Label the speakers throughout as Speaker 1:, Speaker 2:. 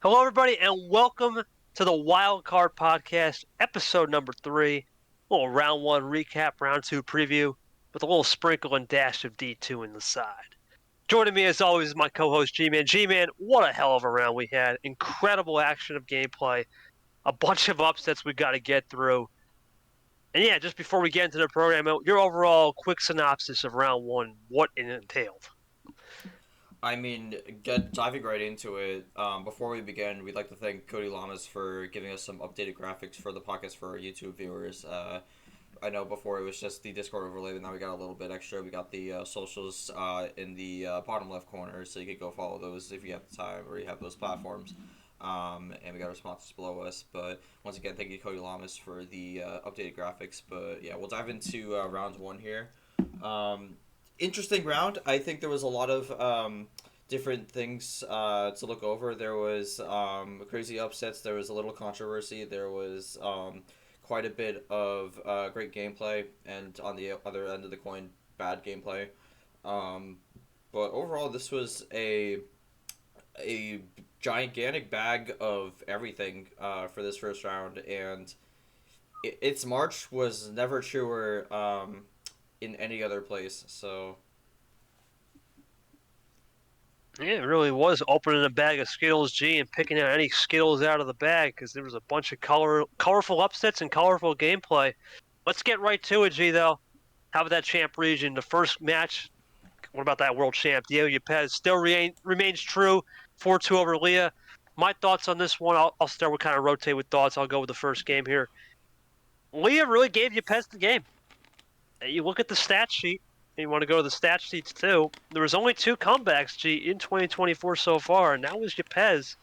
Speaker 1: Hello, everybody, and welcome to the Wildcard Podcast, episode number 3. A little round 1 recap, round 2 preview, with a little sprinkle and dash of D2 in the side. Joining me, as always, is my co-host Gman. Gman, what a hell of a round we had. Incredible action of gameplay. A bunch of upsets we got to get through. And yeah, just before we get into the program, your overall quick synopsis of round 1, what it entailed.
Speaker 2: Diving right into it. Before we begin, we'd like to thank Cody Lamas for giving us some updated graphics for the podcast for our YouTube viewers. I know before it was just the Discord overlay, but now we got a little bit extra. We got the socials in the bottom left corner, so you can go follow those if you have the time or you have those platforms. And we got our sponsors below us. But once again, thank you, Cody Lamas, for the updated graphics. But yeah, we'll dive into round one here. Interesting round. I think there was a lot of different things to look over. There was crazy upsets. There was a little controversy. There was quite a bit of great gameplay, and on the other end of the coin, bad gameplay. But overall, this was a gigantic bag of everything for this first round, and its march was never truer in any other place. So
Speaker 1: Yeah, it really was opening a bag of Skittles, G, and picking out any Skittles out of the bag because there was a bunch of colorful upsets and colorful gameplay. Let's get right to it, G, though. How about that champ region? The first match, what about that world champ? Diego Yepes still remains true, 4-2 over Leah. My thoughts on this one, I'll start with kind of rotate with thoughts. I'll go with the first game here. Leah really gave Yepes the game. You look at the stat sheet, and you want to go to the stat sheets too. There was only 2 comebacks, G, in 2024 so far, and that was Yepes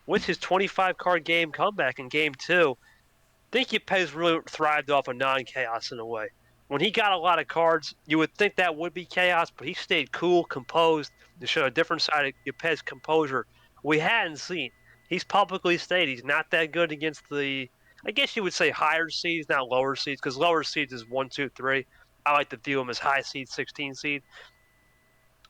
Speaker 1: with his 25-card game comeback in Game 2. I think Yepes really thrived off of non-chaos in a way. When he got a lot of cards, you would think that would be chaos, but he stayed cool, composed, to show a different side of Yepes' composure we hadn't seen. He's publicly stated he's not that good against the, I guess you would say higher seeds, not lower seeds, because lower seeds is 1, 2, 3. I like to view him as high seed, 16 seed.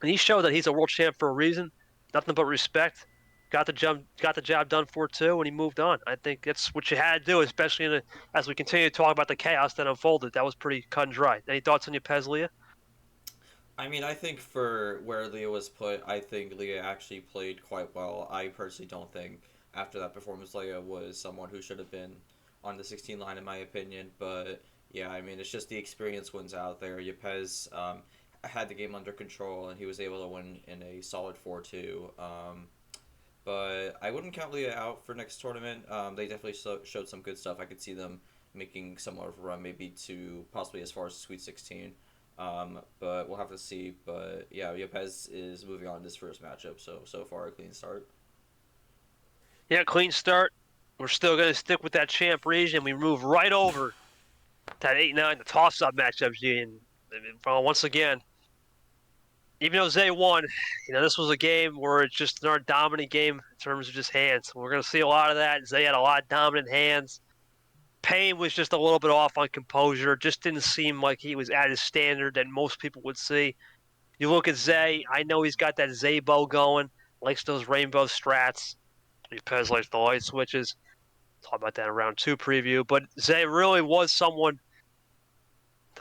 Speaker 1: And he showed that he's a world champ for a reason. Nothing but respect. Got the job done for 2, and he moved on. I think that's what you had to do, especially as we continue to talk about the chaos that unfolded. That was pretty cut and dry. Any thoughts on Yepes, Leah?
Speaker 2: I think for where Leah was put, I think Leah actually played quite well. I personally don't think after that performance Leah was someone who should have been on the 16 line in my opinion. But yeah, it's just the experience wins out there. Yepes had the game under control and he was able to win in a solid 4-2. But I wouldn't count Leah out for next tournament. They definitely showed some good stuff. I could see them making somewhat of a run, maybe to possibly as far as Sweet 16. But we'll have to see. But yeah, Yepes is moving on to this first matchup. So far a clean start.
Speaker 1: Yeah, clean start. We're still going to stick with that champ region. We move right over that 8-9, the toss-up matchup, and once again, even though Zay won, this was a game where it's just another dominant game in terms of just hands. We're going to see a lot of that. Zay had a lot of dominant hands. Payne was just a little bit off on composure. Just didn't seem like he was at his standard that most people would see. You look at Zay. I know he's got that Zay-bow going. Likes those rainbow strats. Yepes likes the light switches. Talk about that in round 2 preview. But Zay really was someone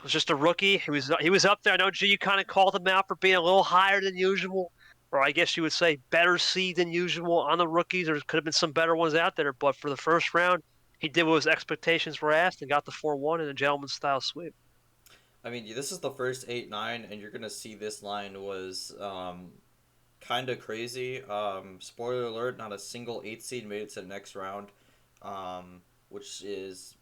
Speaker 1: was just a rookie. He was up there. I know G, you kind of called him out for being a little higher than usual, or I guess you would say better seed than usual on the rookies. There could have been some better ones out there, but for the first round, he did what his expectations were asked and got the 4-1 in a gentleman's style sweep.
Speaker 2: This is the first 8-9, and you're gonna see this line was kind of crazy. Spoiler alert: not a single 8 seed made it to the next round, which is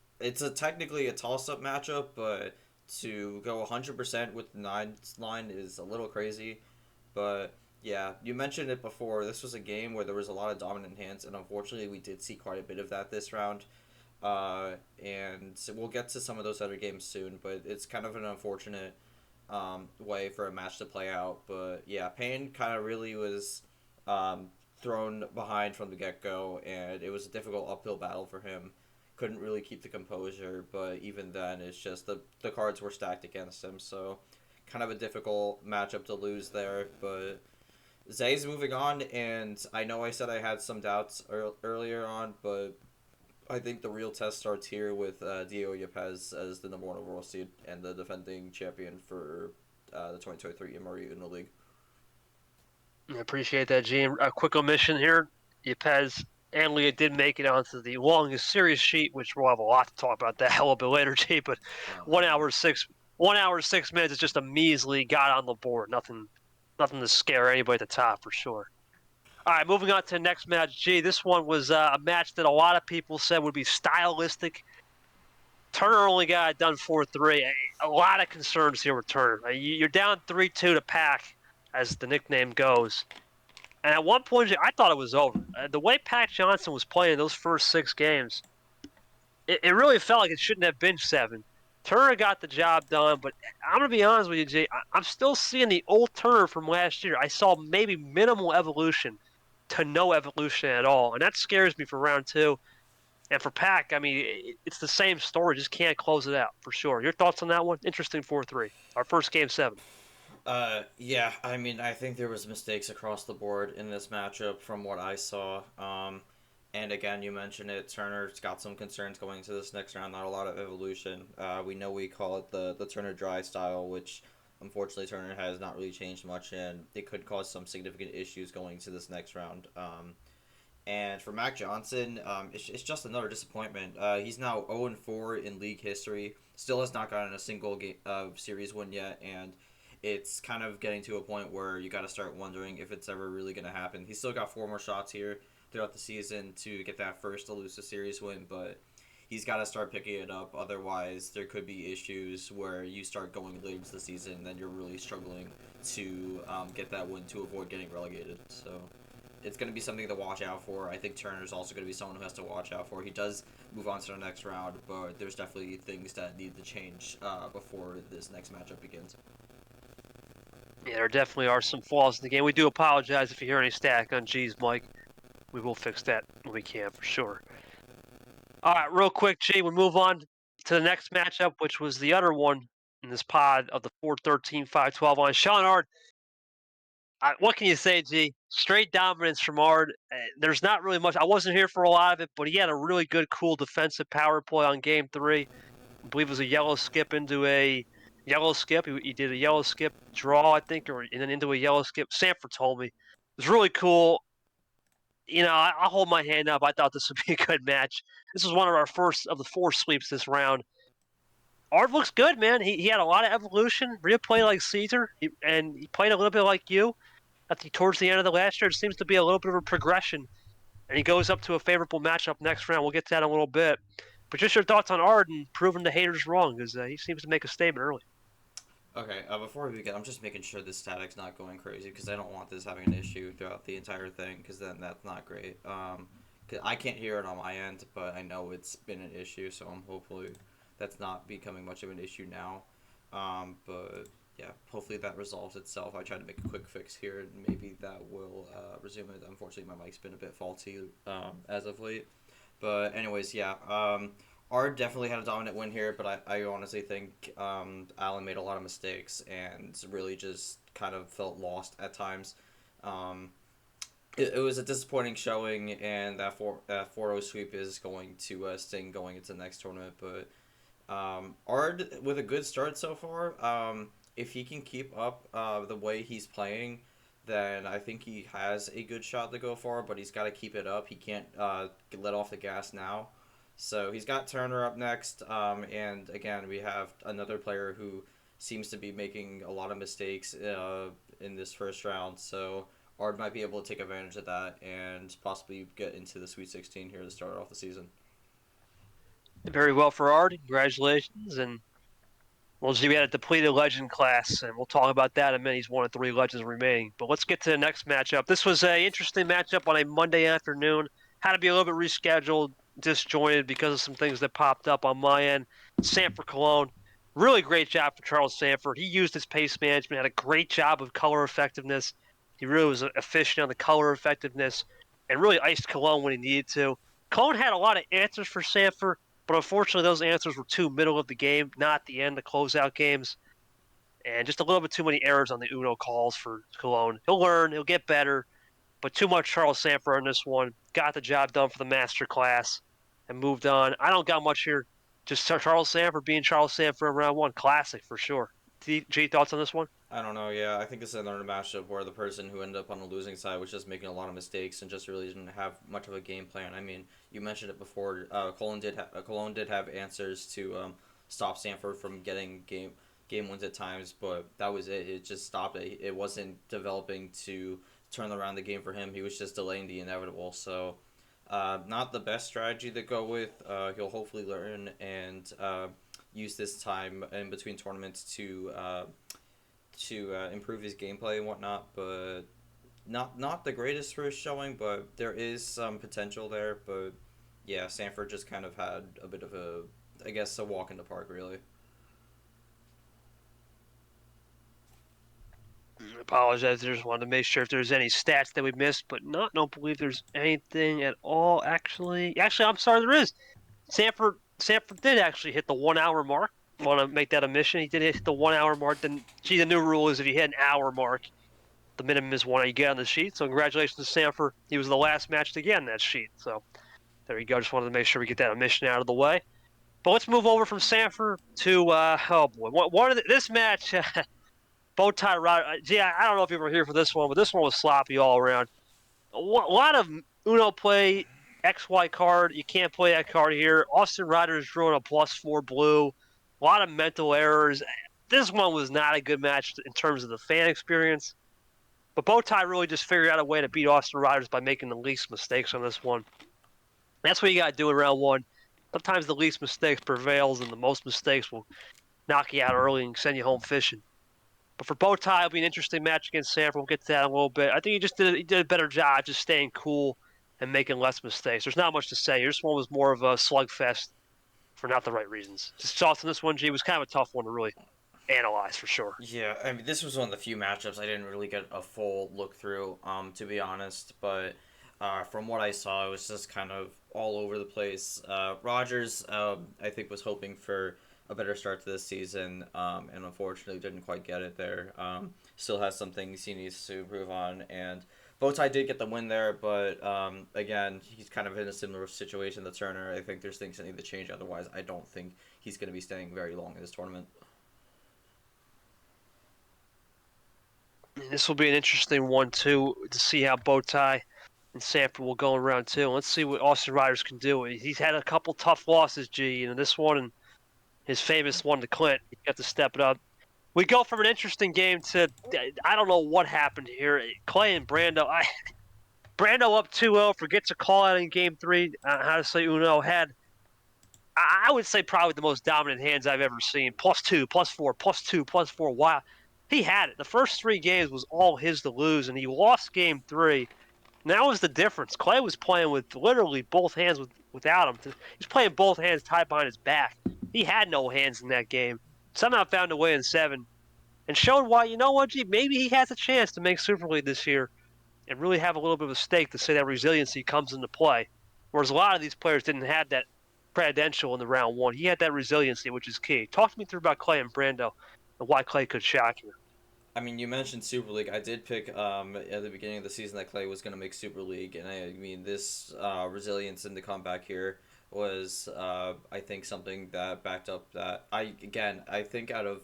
Speaker 2: technically a toss up matchup, but to go 100% with the 9 line is a little crazy. But yeah, you mentioned it before. This was a game where there was a lot of dominant hands, and unfortunately, we did see quite a bit of that this round. And we'll get to some of those other games soon, but it's kind of an unfortunate way for a match to play out. But yeah, Payne kind of really was thrown behind from the get go, and it was a difficult uphill battle for him. Couldn't really keep the composure, but even then, it's just the cards were stacked against him, so kind of a difficult matchup to lose there. But Zay's moving on, and I know I said I had some doubts earlier on, but I think the real test starts here with Dio Yepes as the number one overall seed and the defending champion for the 2023 MRE UNO League.
Speaker 1: I appreciate that, Gene. A quick omission here. Yepes and Leah did make it onto the longest series sheet, which we'll have a lot to talk about that a little bit later, G. But
Speaker 2: Oh,
Speaker 1: 1 hour 6 minutes is just a measly got on the board. Nothing to scare anybody at the top for sure. All right, moving on to the next match. G, this one was a match that a lot of people said would be stylistic. Turner only got it done 4-3. A lot of concerns here with Turner. You're down 3-2 to Pac, as the nickname goes. And at one point, I thought it was over. The way Pat Johnson was playing those first 6 games, it really felt like it shouldn't have been 7. Turner got the job done, but I'm going to be honest with you, Jay. I'm still seeing the old Turner from last year. I saw maybe minimal evolution to no evolution at all, and that scares me for round 2. And for Pac, I mean, it's the same story. Just can't close it out for sure. Your thoughts on that one? Interesting 4-3. Our first game 7.
Speaker 2: yeah, I mean, I think there was mistakes across the board in this matchup from what I saw. And again, you mentioned it. Turner's got some concerns going into this next round. Not a lot of evolution. We know we call it the Turner dry style, which unfortunately Turner has not really changed much, and it could cause some significant issues going to this next round. And for Mac Johnson, it's just another disappointment. He's now 0-4 in league history. Still has not gotten a single series win yet, and it's kind of getting to a point where you got to start wondering if it's ever really going to happen. He's still got 4 more shots here throughout the season to get that first elusive series win, but he's got to start picking it up. Otherwise, there could be issues where you start going late into the season, and then you're really struggling to get that win to avoid getting relegated. So it's going to be something to watch out for. I think Turner's also going to be someone who has to watch out for. He does move on to the next round, but there's definitely things that need to change before this next matchup begins.
Speaker 1: Yeah, there definitely are some flaws in the game. We do apologize if you hear any static on G's mic. We will fix that when we can for sure. All right, real quick, G, we move on to the next matchup, which was the other one in this pod of the 4-13, 5-12 on Sean Ard. What can you say, G? Straight dominance from Ard. There's not really much. I wasn't here for a lot of it, but he had a really good, cool defensive power play on game 3. I believe it was a yellow skip into a yellow skip. He did a yellow skip draw, I think, and then into a yellow skip. Sanford told me. It was really cool. You know, I'll hold my hand up. I thought this would be a good match. This was one of our first of the 4 sweeps this round. Ard looks good, man. He had a lot of evolution. Real played like Caesar, and he played a little bit like you. Towards the end of the last year, it seems to be a little bit of a progression. And he goes up to a favorable matchup next round. We'll get to that in a little bit. But just your thoughts on Ard and proving the haters wrong, because he seems to make a statement early.
Speaker 2: Okay, before we begin, I'm just making sure this static's not going crazy because I don't want this having an issue throughout the entire thing because then that's not great. 'Cause I can't hear it on my end, but I know it's been an issue, so I'm hopefully that's not becoming much of an issue now. But yeah, hopefully that resolves itself. I tried to make a quick fix here, and maybe that will resume it. Unfortunately, my mic's been a bit faulty as of late. But anyways, yeah. Ard definitely had a dominant win here, but I honestly think Allen made a lot of mistakes and really just kind of felt lost at times. It was a disappointing showing, and that 4-0 sweep is going to sting going into the next tournament. But Ard with a good start so far. If he can keep up the way he's playing, then I think he has a good shot to go far. But he's got to keep it up. He can't let off the gas now. So he's got Turner up next, and again we have another player who seems to be making a lot of mistakes in this first round. So Ard might be able to take advantage of that and possibly get into the Sweet 16 here to start off the season.
Speaker 1: Very well for Ard. Congratulations. And we'll see, we had a depleted legend class, and we'll talk about that in a minute. He's 1 of 3 legends remaining. But let's get to the next matchup. This was an interesting matchup on a Monday afternoon. Had to be a little bit rescheduled, disjointed because of some things that popped up on my end. Sanford Cologne, really great job for Charles Sanford. He used his pace management, had a great job of color effectiveness. He really was efficient on the color effectiveness and really iced Cologne when he needed to. Cologne had a lot of answers for Sanford, but unfortunately those answers were too middle of the game, not the end to close out games. and just a little bit too many errors on the Uno calls for Cologne. He'll learn, he'll get better, but too much Charles Sanford on this one. Got the job done for the master class and moved on. I don't got much here. Just Charles Sanford being Charles Sanford in round one. Classic for sure. G, thoughts on this one?
Speaker 2: I don't know. Yeah, I think it's another matchup where the person who ended up on the losing side was just making a lot of mistakes and just really didn't have much of a game plan. I mean, you mentioned it before. Cologne did have answers to stop Sanford from getting game wins at times, but that was it. It just stopped. It wasn't developing to turn around the game for him. He was just delaying the inevitable. So, not the best strategy to go with. He'll hopefully learn and use this time in between tournaments to improve his gameplay and whatnot, but not the greatest for his showing, but there is some potential there. But yeah, Sanford just kind of had a bit of a walk in the park, really.
Speaker 1: I apologize. I just wanted to make sure if there's any stats that we missed, but don't believe there's anything at all. Actually, I'm sorry, there is. Sanford did actually hit the 1 hour mark. Want to make that a mission? He did hit the 1 hour mark. Then, the new rule is if you hit an hour mark, the minimum is one you get on the sheet. So congratulations to Sanford. He was the last match to get on that sheet. So there you go. Just wanted to make sure we get that mission out of the way. But let's move over from Sanford to oh boy, this match. Bowtie Rider. Gee, I don't know if you were here for this one, but this one was sloppy all around. A lot of Uno play, XY card. You can't play that card here. Austin Riders drawing a +4 blue. A lot of mental errors. This one was not a good match in terms of the fan experience. But Bowtie really just figured out a way to beat Austin Riders by making the least mistakes on this one. That's what you got to do in round one. Sometimes the least mistakes prevails, and the most mistakes will knock you out early and send you home fishing. But for Bowtie, it'll be an interesting match against Sanford. We'll get to that in a little bit. I think he did a better job just staying cool and making less mistakes. There's not much to say. This one was more of a slugfest for not the right reasons. Just thoughts on this one, G, was kind of a tough one to really analyze for sure.
Speaker 2: Yeah, I mean, this was one of the few matchups I didn't really get a full look through, to be honest. But from what I saw, it was just kind of all over the place. Rogers, I think, was hoping for a better start to this season, and unfortunately didn't quite get it there. Still has some things he needs to improve on, and Bowtie did get the win there, but again, he's kind of in a similar situation to Turner. I think there's things that need to change, otherwise I don't think he's going to be staying very long in this tournament.
Speaker 1: This will be an interesting one, too, to see how Bowtie and Sanford will go in round two. Let's see what Austin Riders can do. He's had a couple tough losses, G, and this one and his famous one to Clint. He got to step it up. We go from an interesting game to, I don't know what happened here. Clay and Brando. Brando up 2-0, forgets a call out in game three. How to say Uno had, I would say, probably the most dominant hands I've ever seen. +2, +4, +2, +4. Wow. He had it. The first 3 games was all his to lose, and he lost game 3. And that was the difference. Clay was playing with literally both hands without him. He was playing both hands tied behind his back. He had no hands in that game. Somehow found a way in 7 and showed why, you know what, G, maybe he has a chance to make Super League this year and really have a little bit of a stake to say that resiliency comes into play. Whereas a lot of these players didn't have that credential in the round one. He had that resiliency, which is key. Talk to me through about Clay and Brando and why Clay could shock you.
Speaker 2: I mean, you mentioned Super League. I did pick at the beginning of the season that Clay was going to make Super League, and I mean, this resilience in the comeback here was, I think, something that backed up that. I think out of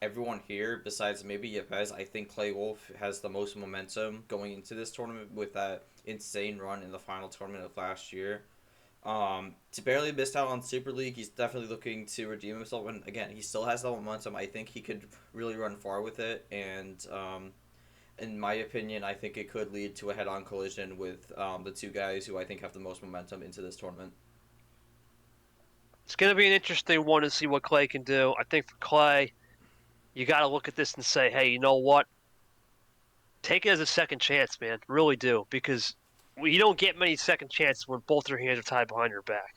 Speaker 2: everyone here, besides maybe Yepes, I think Clay Wolf has the most momentum going into this tournament with that insane run in the final tournament of last year. To barely missed out on Super League, he's definitely looking to redeem himself, and again, he still has that momentum. I think he could really run far with it, and in my opinion, I think it could lead to a head-on collision with the two guys who I think have the most momentum into this tournament.
Speaker 1: It's going to be an interesting one to see what Clay can do. I think for Clay, you got to look at this and say, hey, you know what? Take it as a second chance, man. Really do, because you don't get many second chances when both your hands are tied behind your back.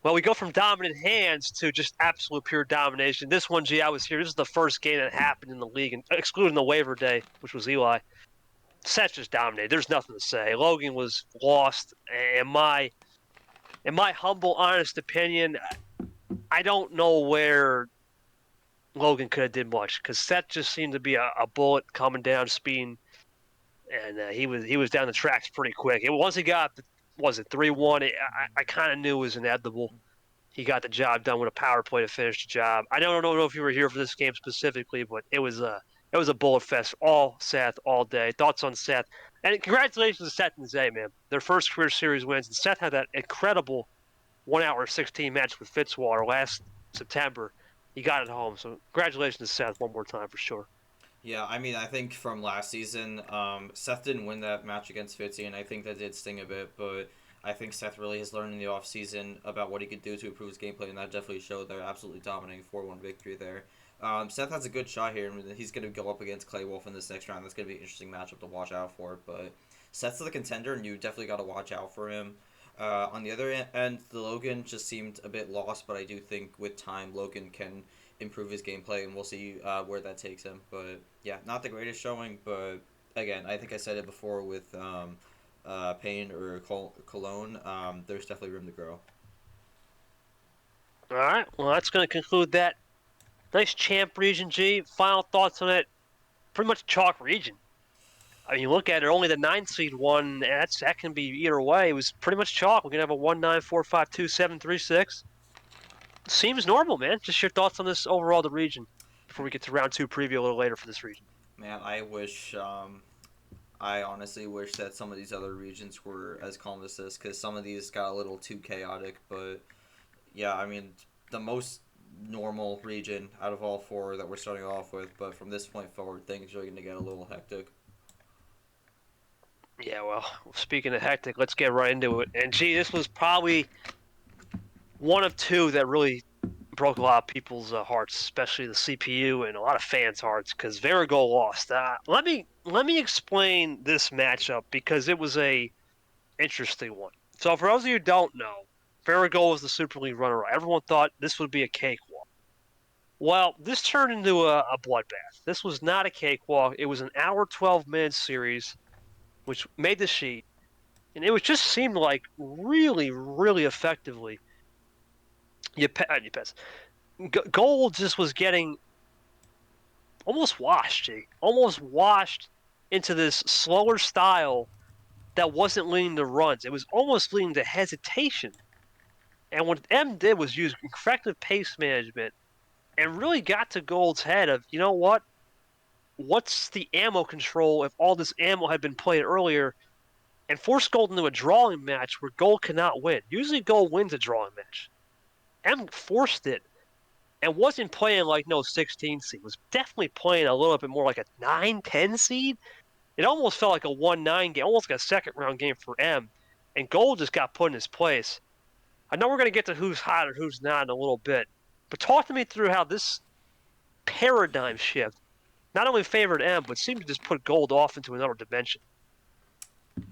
Speaker 1: Well, we go from dominant hands to just absolute pure domination. This one, G, I was here. This is the first game that happened in the league, and excluding the waiver day, which was Eli. Sets just dominated. There's nothing to say. Logan was lost. In my humble, honest opinion, I don't know where Logan could have did much because Seth just seemed to be a bullet coming down, speeding, and he was down the tracks pretty quick. Once he got, was it 3-1? I kind of knew it was inevitable. He got the job done with a power play to finish the job. I don't know if you were here for this game specifically, but it was a bullet fest all Seth all day. Thoughts on Seth? And congratulations to Seth and Zay, man. Their first career series wins. And Seth had that incredible 1 hour 16 match with Fitzwater last September. He got it home. So congratulations to Seth one more time for sure.
Speaker 2: Yeah, I mean, I think from last season, Seth didn't win that match against Fitzy, and I think that did sting a bit, but I think Seth really has learned in the offseason about what he could do to improve his gameplay, and that definitely showed. They're absolutely dominating 4-1 victory there. Seth has a good shot here, and he's going to go up against Clay Wolf in this next round. That's going to be an interesting matchup to watch out for, but Seth's the contender, and you definitely got to watch out for him. On the other end, the Logan just seemed a bit lost, but I do think with time, Logan can improve his gameplay, and we'll see where that takes him. But yeah, not the greatest showing, but again, I think I said it before with Payne or Cologne. There's definitely room to grow.
Speaker 1: All right, well, that's going to conclude that nice champ region, G. Final thoughts on it? Pretty much chalk region. I mean, you look at it, only the 9 seed won. That can be either way. It was pretty much chalk. We're going to have a 1-9, 4-5, 2-7, 3-6. Seems normal, man. Just your thoughts on this overall, the region, before we get to round 2 preview a little later for this region.
Speaker 2: Man, I honestly wish that some of these other regions were as calm as this, because some of these got a little too chaotic. But yeah, I mean, the most normal region out of all four that we're starting off with, but from this point forward, things are going to get a little hectic.
Speaker 1: Yeah, well, speaking of hectic, let's get right into it. And gee, this was probably one of two that really broke a lot of people's hearts, especially the CPU and a lot of fans' hearts, because Varigo lost. Let me explain this matchup because it was a interesting one. So for those of you who don't know, Varigo was the Super League runner-up. Everyone thought this would be a cakewalk. Well, this turned into a bloodbath. This was not a cakewalk. It was an hour 12-minute series, which made the sheet, and it was just seemed like really, really effectively. Gold just was getting almost washed into this slower style that wasn't leading to runs. It was almost leading to hesitation. And what M did was use effective pace management and really got to Gold's head of, you know what? What's the ammo control if all this ammo had been played earlier, and forced Gold into a drawing match where Gold cannot win. Usually Gold wins a drawing match. M forced it and wasn't playing like no 16 seed. Was definitely playing a little bit more like a 9-10 seed. It almost felt like a 1-9 game, almost like a second round game for M. And Gold just got put in his place. I know we're going to get to who's hot or who's not in a little bit, but talk to me through how this paradigm shift not only favored M, but seemed to just put Gold off into another dimension.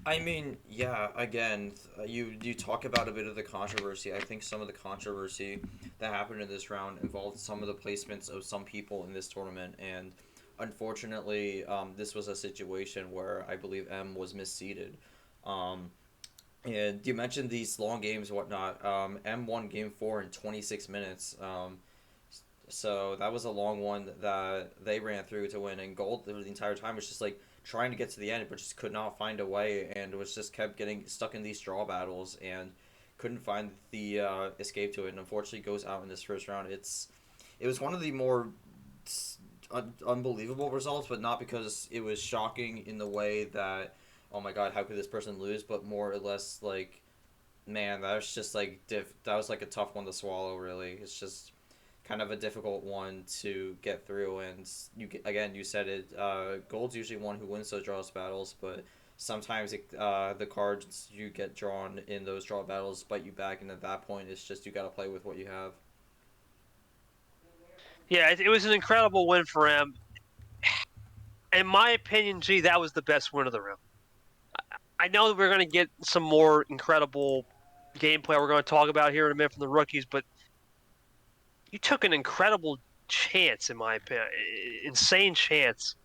Speaker 2: I mean, yeah, again, you talk about a bit of the controversy. I think some of the controversy that happened in this round involved some of the placements of some people in this tournament, and unfortunately, this was a situation where I believe M was misseeded. And you mentioned these long games and whatnot. M won game 4 in 26 minutes. So that was a long one that they ran through to win, and Gold the entire time was just like trying to get to the end, but just could not find a way, and was just kept getting stuck in these draw battles and couldn't find the escape to it, and unfortunately goes out in this first round. It was one of the more unbelievable results, but not because it was shocking in the way that, oh my god, how could this person lose, but more or less like, man, that was just like that was like a tough one to swallow. Really, it's just kind of a difficult one to get through, and you said it. Gold's usually one who wins those draws battles, but sometimes the cards you get drawn in those draw battles bite you back, and at that point, it's just you got to play with what you have.
Speaker 1: Yeah, it was an incredible win for M. In my opinion, G, that was the best win of the round. I know that we're going to get some more incredible gameplay we're going to talk about here in a minute from the rookies, but you took an incredible chance, in my opinion, insane chance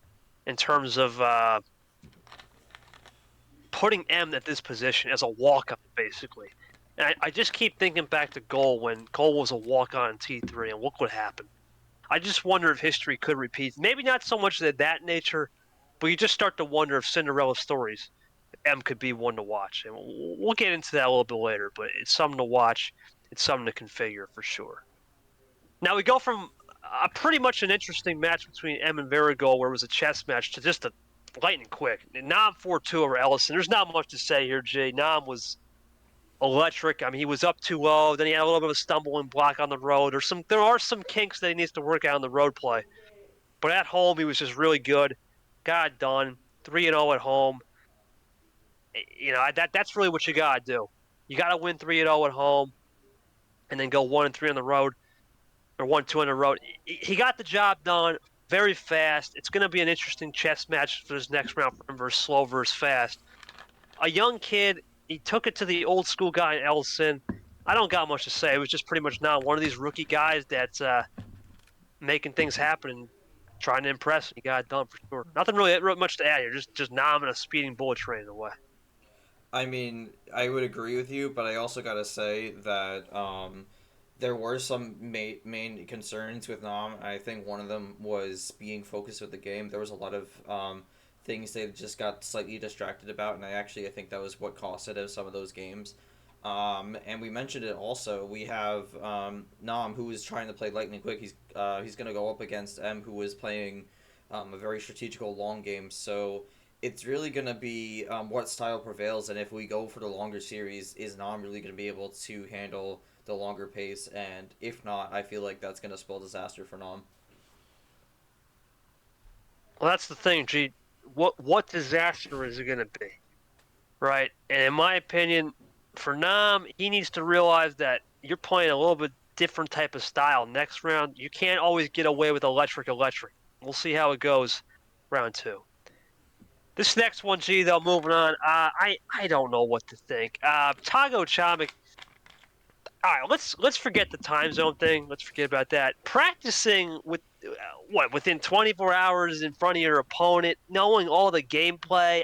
Speaker 1: in terms of putting M at this position as a walk-on, basically. And I just keep thinking back to Cole when Cole was a walk-on in T3, and look what happened. I just wonder if history could repeat. Maybe not so much that nature, but you just start to wonder if Cinderella stories, M could be one to watch. And we'll get into that a little bit later, but it's something to watch. It's something to configure for sure. Now we go from a pretty much an interesting match between M and Varigold, where it was a chess match, to just a lightning quick. Nam 4-2 over Ellison. There's not much to say here, Jay. Nam was electric. I mean, he was up 2-0. Then he had a little bit of a stumbling block on the road. There are some kinks that he needs to work out on the road play. But at home, he was just really good. Got it done. 3-0 at home. That's really what you gotta do. You gotta win 3-0 at home, and then go 1-3 on the road, or 1-2 on the road. He got the job done very fast. It's going to be an interesting chess match for this next round for him versus slow versus fast. A young kid, he took it to the old school guy in Ellison. I don't got much to say. It was just pretty much not one of these rookie guys that's making things happen and trying to impress. He got it done for sure. Nothing really much to add here. Just Nam and a speeding bullet train away.
Speaker 2: I mean, I would agree with you, but I also gotta say that there were some main concerns with Nam. I think one of them was being focused with the game. There was a lot of things they just got slightly distracted about, and I think that was what costed him some of those games. And we mentioned it also. We have Nam, who is trying to play lightning quick. He's going to go up against M, who is playing a very strategical long game. So it's really going to be what style prevails, and if we go for the longer series, is Nam really going to be able to handle the longer pace? And if not, I feel like that's going to spell disaster for Nam.
Speaker 1: Well, that's the thing, G. What disaster is it going to be? Right? And in my opinion, for Nam, he needs to realize that you're playing a little bit different type of style. Next round, you can't always get away with electric. We'll see how it goes round 2. This next one, G, though, moving on, I don't know what to think. Tago Chomik. All right, let's forget the time zone thing. Let's forget about that. Practicing with within 24 hours in front of your opponent, knowing all the gameplay.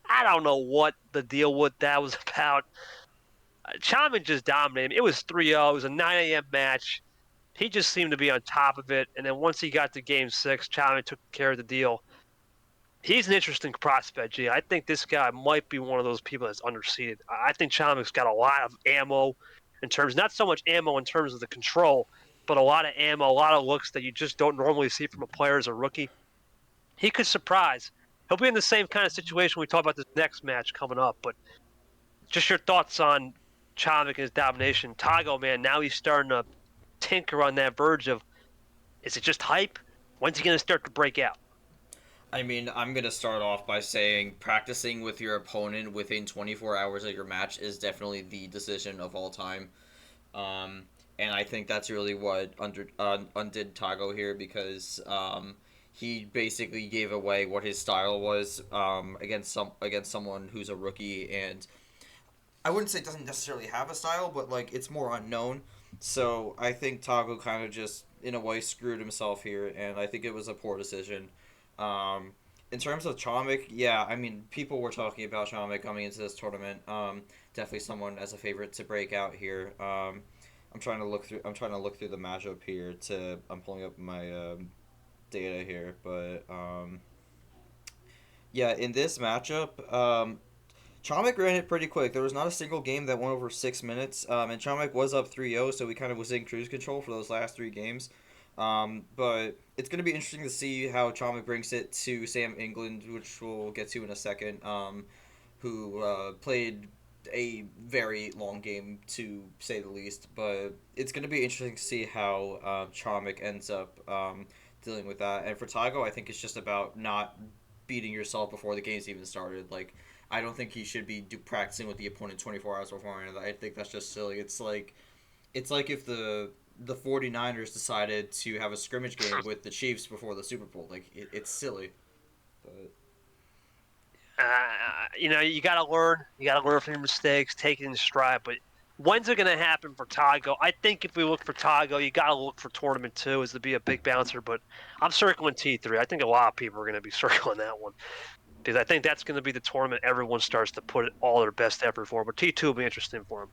Speaker 1: I don't know what the deal with that was about. Chomik just dominated. It was 3-0. It was a 9 a.m. match. He just seemed to be on top of it. And then once he got to Game 6, Chomik took care of the deal. He's an interesting prospect, G. I think this guy might be one of those people that's underseeded. I think Chomik's got a lot of ammo in terms, not so much ammo in terms of the control, but a lot of ammo, a lot of looks that you just don't normally see from a player as a rookie. He could surprise. He'll be in the same kind of situation we talk about this next match coming up, but just your thoughts on Chomik and his domination. Tago, man, now he's starting to tinker on that verge of, is it just hype? When's he going to start to break out?
Speaker 2: I mean, I'm going to start off by saying practicing with your opponent within 24 hours of your match is definitely the decision of all time. And I think that's really what undid Tago here, because he basically gave away what his style was against someone who's a rookie, and I wouldn't say it doesn't necessarily have a style, but like it's more unknown. So I think Tago kind of just in a way screwed himself here, and I think it was a poor decision. In terms of Chomik, yeah, I mean, people were talking about Chomik coming into this tournament. Definitely someone as a favorite to break out here. I'm trying to look through the matchup here. I'm pulling up my data here, but yeah, in this matchup, Chomik ran it pretty quick. There was not a single game that went over 6 minutes, and Chomik was up 3-0, so he kind of was in cruise control for those last 3 games. But it's going to be interesting to see how Chomik brings it to Sam England, which we'll get to in a second, who played a very long game, to say the least. But it's going to be interesting to see how Chomik ends up dealing with that. And for Tago, I think it's just about not beating yourself before the game's even started. Like, I don't think he should be practicing with the opponent 24 hours beforehand. I think that's just silly. It's like if the 49ers decided to have a scrimmage game with the Chiefs before the Super Bowl. Like, it's silly. But
Speaker 1: you got to learn. You got to learn from your mistakes, take it in stride. But when's it going to happen for Tago? I think if we look for Tago, you got to look for Tournament 2 as to be a big bouncer. But I'm circling T3. I think a lot of people are going to be circling that one, because I think that's going to be the tournament everyone starts to put all their best effort for. But T2 will be interesting for him.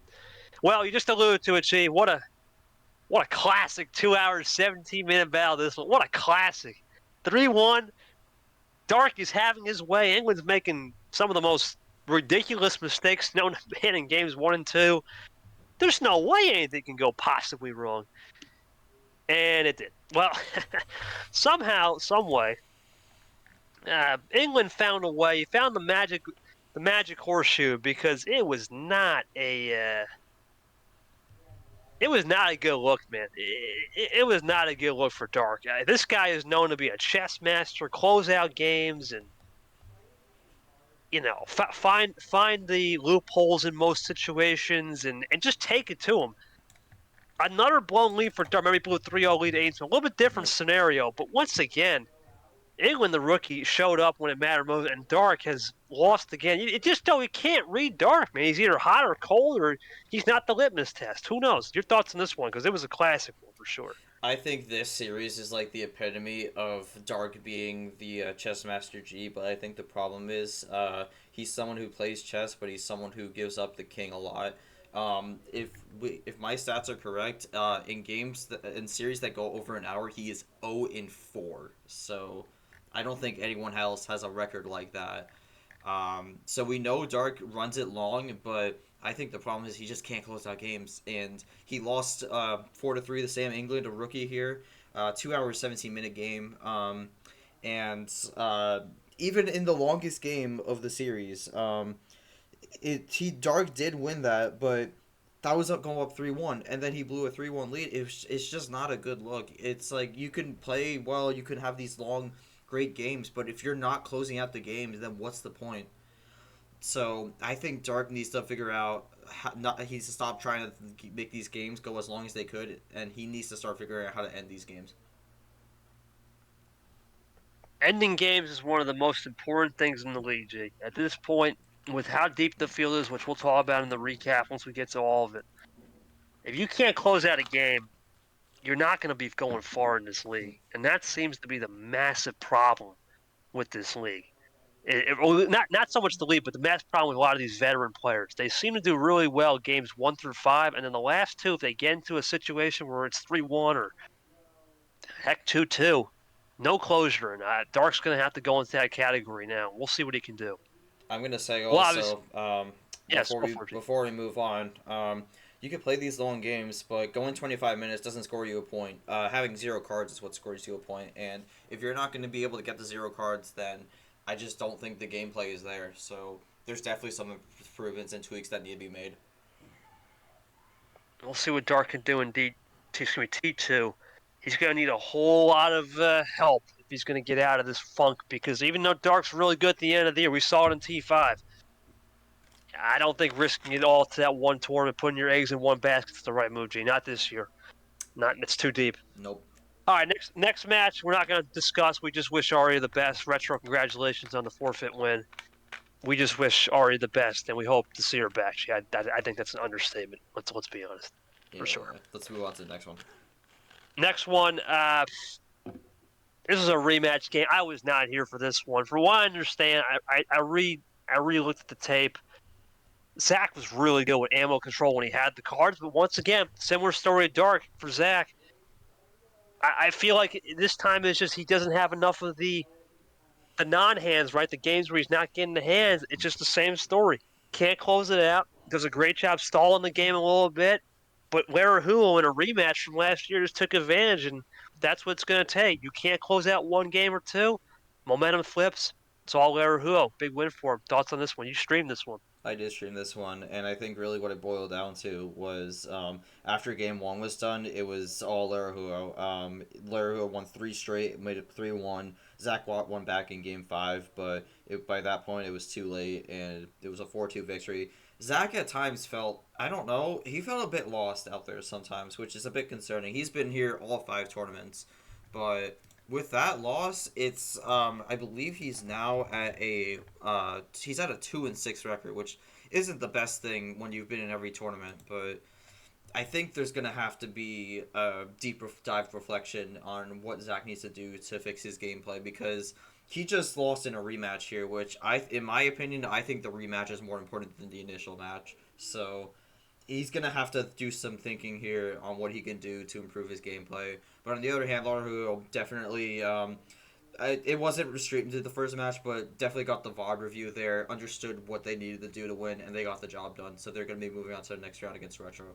Speaker 1: Well, you just alluded to it, G. What a What a classic 2 hours, 17-minute battle this one. What a classic. 3-1. Dark is having his way. England's making some of the most ridiculous mistakes known to man in games 1 and 2. There's no way anything can go possibly wrong. And it did. Well, somehow, some way, England found a way, found the magic horseshoe, because it was not a good look, man. It was not a good look for Dark. This guy is known to be a chess master, close out games, and find the loopholes in most situations, and just take it to him. Another blown lead for Dark. Maybe blew a 3-0 lead to Ainsman. A little bit different scenario, but once again, England, the rookie, showed up when it mattered most, and Dark has lost again. You can't read Dark, man. He's either hot or cold, or he's not the litmus test. Who knows? Your thoughts on this one? Because it was a classic one for sure.
Speaker 2: I think this series is like the epitome of Dark being the chess master G, but I think the problem is he's someone who plays chess, but he's someone who gives up the king a lot. If my stats are correct, in series that go over an hour, he is 0-4. So I don't think anyone else has a record like that. So we know Dark runs it long, but I think the problem is he just can't close out games, and he lost 4-3 to Sam England, a rookie here, 2 hours 17-minute game, and even in the longest game of the series, Dark did win that, but that was going up 3-1, and then he blew a 3-1 lead. It's just not a good look. It's like you can play well, you can have these long, great games, but if you're not closing out the games, then what's the point? So I think Dark needs to figure out he needs to stop trying to make these games go as long as they could, and he needs to start figuring out how to end these games.
Speaker 1: Ending games is one of the most important things in the league, G. At this point, with how deep the field is, which we'll talk about in the recap once we get to all of it, if you can't close out a game, you're not going to be going far in this league. And that seems to be the massive problem with this league. Not so much the league, but the massive problem with a lot of these veteran players. They seem to do really well games 1 through 5, and then the last two, if they get into a situation where it's 3-1 or heck 2-2, no closure. And Dark's going to have to go into that category now. We'll see what he can do.
Speaker 2: I'm going to say also,
Speaker 1: yes,
Speaker 2: before we move on, you can play these long games, but going 25 minutes doesn't score you a point. Having 0 cards is what scores you a point, and if you're not going to be able to get the 0 cards, then I just don't think the gameplay is there. So there's definitely some improvements and tweaks that need to be made.
Speaker 1: We'll see what Dark can do in T2. He's going to need a whole lot of help if he's going to get out of this funk, because even though Dark's really good at the end of the year, we saw it in T5, I don't think risking it all to that one tournament, putting your eggs in one basket is the right move, G. Not this year. It's too deep.
Speaker 2: Nope.
Speaker 1: All right, next match we're not going to discuss. We just wish Ari the best. Retro, congratulations on the forfeit win. We just wish Ari the best, and we hope to see her back. I think that's an understatement. Let's be honest, for sure. Let's
Speaker 2: move on to the next one.
Speaker 1: Next one, this is a rematch game. I was not here for this one. For what I understand, I re-looked at the tape. Zach was really good with ammo control when he had the cards, but once again, similar story to Dark for Zach. I feel like this time it's just he doesn't have enough of the non-hands, right? The games where he's not getting the hands. It's just the same story. Can't close it out. Does a great job stalling the game a little bit. But Larahuo in a rematch from last year just took advantage, and that's what it's going to take. You can't close out one game or two. Momentum flips. It's all Larahuo. Big win for him. Thoughts on this one? You streamed this one.
Speaker 2: I did stream this one, and I think really what it boiled down to was after game 1 was done, it was all Larahuo. Larahuo won 3 straight, made it 3-1. Zach won back in game 5, but by that point it was too late, and it was a 4-2 victory. Zach at times he felt a bit lost out there sometimes, which is a bit concerning. He's been here all 5 tournaments, but with that loss, it's I believe he's now at a 2-6 record, which isn't the best thing when you've been in every tournament, but I think there's gonna have to be a deeper dive reflection on what Zach needs to do to fix his gameplay, because he just lost in a rematch here, which in my opinion, I think the rematch is more important than the initial match. So he's gonna have to do some thinking here on what he can do to improve his gameplay. But on the other hand, Laura definitely it wasn't restricted to the first match, but definitely got the VOD review there, understood what they needed to do to win, and they got the job done. So they're going to be moving on to the next round against Retro.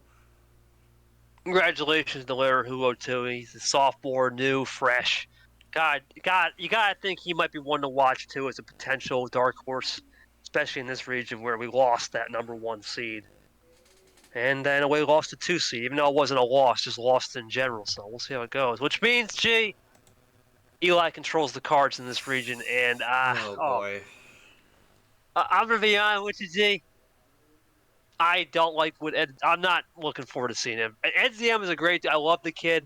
Speaker 1: Congratulations to Larry Huo too. He's a sophomore, new, fresh. God, you gotta think he might be one to watch too as a potential dark horse, especially in this region where we lost that number 1 seed. And in a way, lost a 2 seed, even though it wasn't a loss, just lost in general. So we'll see how it goes. Which means, Eli controls the cards in this region, and
Speaker 2: Oh boy.
Speaker 1: I'm gonna be honest with you, G. I don't like what I'm not looking forward to seeing him. NZM is a great. I love the kid,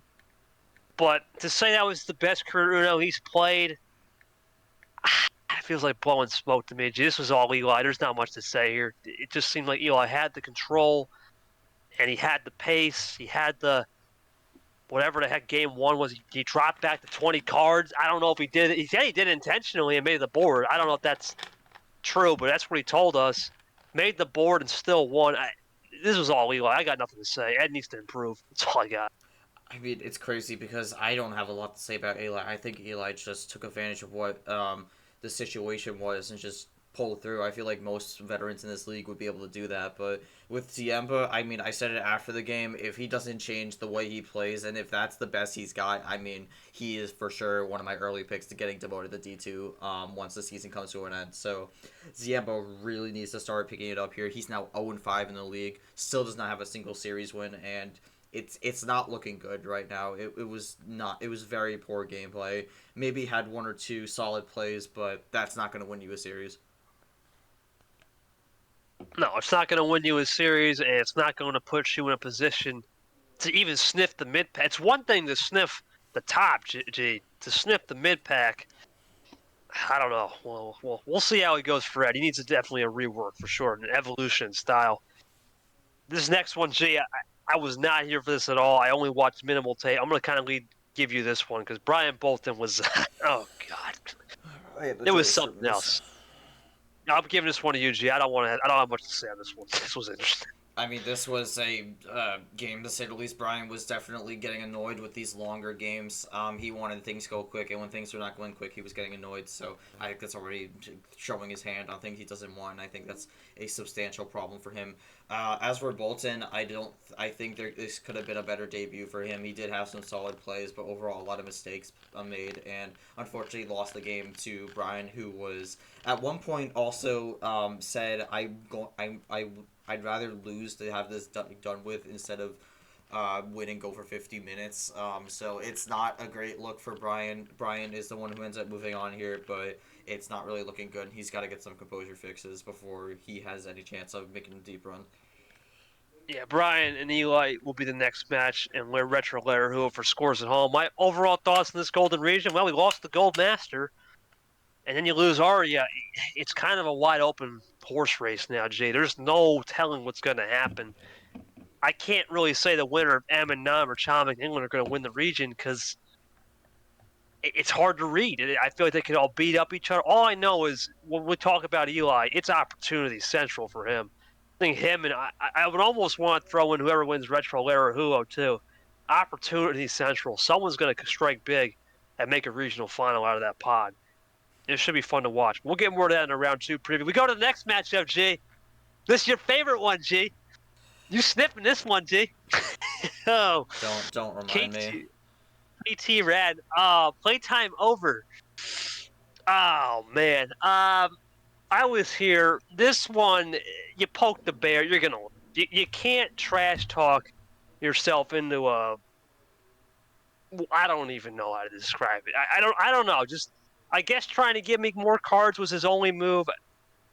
Speaker 1: but to say that was the best career Uno he's played, it feels like blowing smoke to me. G. This was all Eli. There's not much to say here. It just seemed like Eli had the control, and he had the pace. He had the whatever the heck game 1 was. He dropped back to 20 cards. I don't know if he did it. He said he did it intentionally and made the board. I don't know if that's true, but that's what he told us. Made the board and still won. This was all Eli. I got nothing to say. Ed needs to improve. That's all I got.
Speaker 2: I mean, it's crazy because I don't have a lot to say about Eli. I think Eli just took advantage of what the situation was and just pulled through. I feel like most veterans in this league would be able to do that. But with Ziemba, I mean, I said it after the game. If he doesn't change the way he plays, and if that's the best he's got, I mean, he is for sure one of my early picks to getting demoted to D2 once the season comes to an end. So Ziemba really needs to start picking it up here. He's now 0-5 in the league, still does not have a single series win, and it's not looking good right now. It was not. It was very poor gameplay. Maybe had 1 or 2 solid plays, but that's not going to win you a series.
Speaker 1: No, it's not going to win you a series, and it's not going to put you in a position to even sniff the mid pack. It's one thing to sniff the top, G. To sniff the mid pack, I don't know. Well, we'll see how he goes for Ed. He needs definitely a rework for sure, an evolution style. This next one, G, I was not here for this at all. I only watched minimal tape. I'm going to kind of give you this one because Brian Bolton was, oh, God. It was something else. I'm giving this one to you, G. I don't have much to say on this one. This was interesting.
Speaker 2: I mean, this was a game, to say the least. Brian was definitely getting annoyed with these longer games. He wanted things to go quick, and when things were not going quick, he was getting annoyed. So I think that's already showing his hand on things he doesn't want. And I think that's a substantial problem for him. As for Bolton, I think this could have been a better debut for him. He did have some solid plays, but overall a lot of mistakes made, and unfortunately lost the game to Brian, who was at one point also said, I'd rather lose to have this done with instead of win and go for 50 minutes. So it's not a great look for Brian. Brian is the one who ends up moving on here, but it's not really looking good. He's got to get some composure fixes before he has any chance of making a deep run.
Speaker 1: Yeah, Brian and Eli will be the next match, and we're Retro Lair who for scores at home. My overall thoughts in this Golden Region, well, we lost the Gold Master, and then you lose Aria. It's kind of a wide open horse race now, Jay. There's no telling what's going to happen. I can't really say the winner of M and Nam or Cham and England are going to win the region because it's hard to read. I feel like they could all beat up each other. All I know is when we talk about Eli, it's opportunity central for him. I think him and I would almost want to throw in whoever wins Retro Lair or Huo too. Opportunity central. Someone's going to strike big and make a regional final out of that pod. It should be fun to watch. We'll get more to that in a round 2 preview. We go to the next matchup, G. This is your favorite one, G. You sniffing this one, G. Oh,
Speaker 2: don't remind me.
Speaker 1: KT Rad. Playtime over. Oh man. I was here. This one, you poke the bear. You're gonna. You can't trash talk yourself into a. I don't even know how to describe it. I don't know. Just I guess trying to give me more cards was his only move.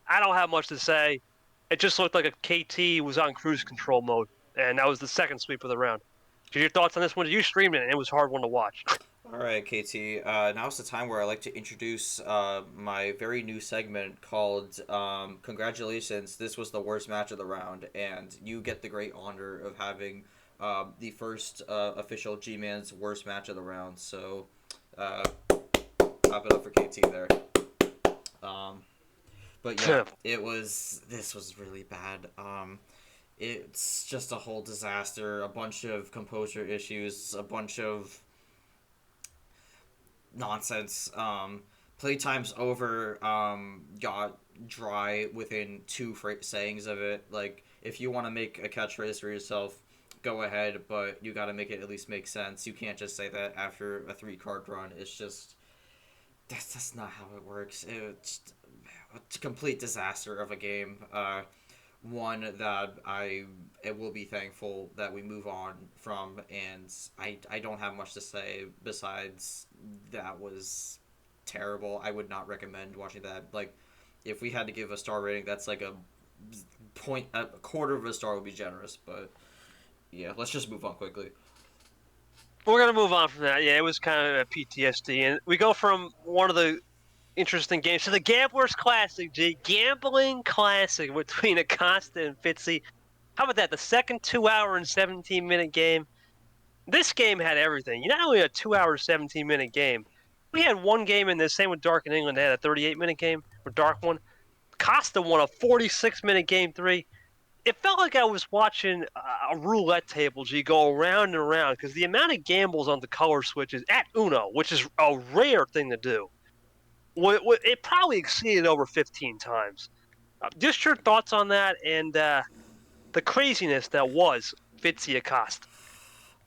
Speaker 1: I don't have much to say. It just looked like a KT was on cruise control mode, and that was the second sweep of the round. Your thoughts on this one? You streamed it, and it was a hard one to watch.
Speaker 2: All right, KT. Now's the time where I like to introduce my very new segment called Congratulations, this was the worst match of the round, and you get the great honor of having the first official Gman's worst match of the round. So, clap it up for KT there. But yeah, this was really bad. It's just a whole disaster, a bunch of composure issues, a bunch of nonsense. Playtime's over got dry within two sayings of it. Like, if you want to make a catchphrase for yourself, go ahead, but you got to make it at least make sense. You can't just say that after a 3 card run. It's just that's not how it works. It's a complete disaster of a game. One that I will be thankful that we move on from, and I don't have much to say besides that was terrible. I would not recommend watching that. Like, if we had to give a star rating, that's like a quarter of a star would be generous, but yeah, let's just move on quickly.
Speaker 1: We're going to move on from that. Yeah, it was kind of a PTSD. And we go from one of the interesting games to the Gamblers Classic, G. Gambling Classic between Acosta and Fitzy. How about that? The second 2-hour and 17-minute game. This game had everything. You not only had a 2-hour, 17-minute game, we had one game in this. Same with Dark in England. They had a 38-minute game, or Dark one. Costa won a 46-minute game 3. It felt like I was watching a roulette table, G, go around and around, because the amount of gambles on the color switches at Uno, which is a rare thing to do, it probably exceeded over 15 times. Just your thoughts on that and the craziness that was Fitzy Acosta.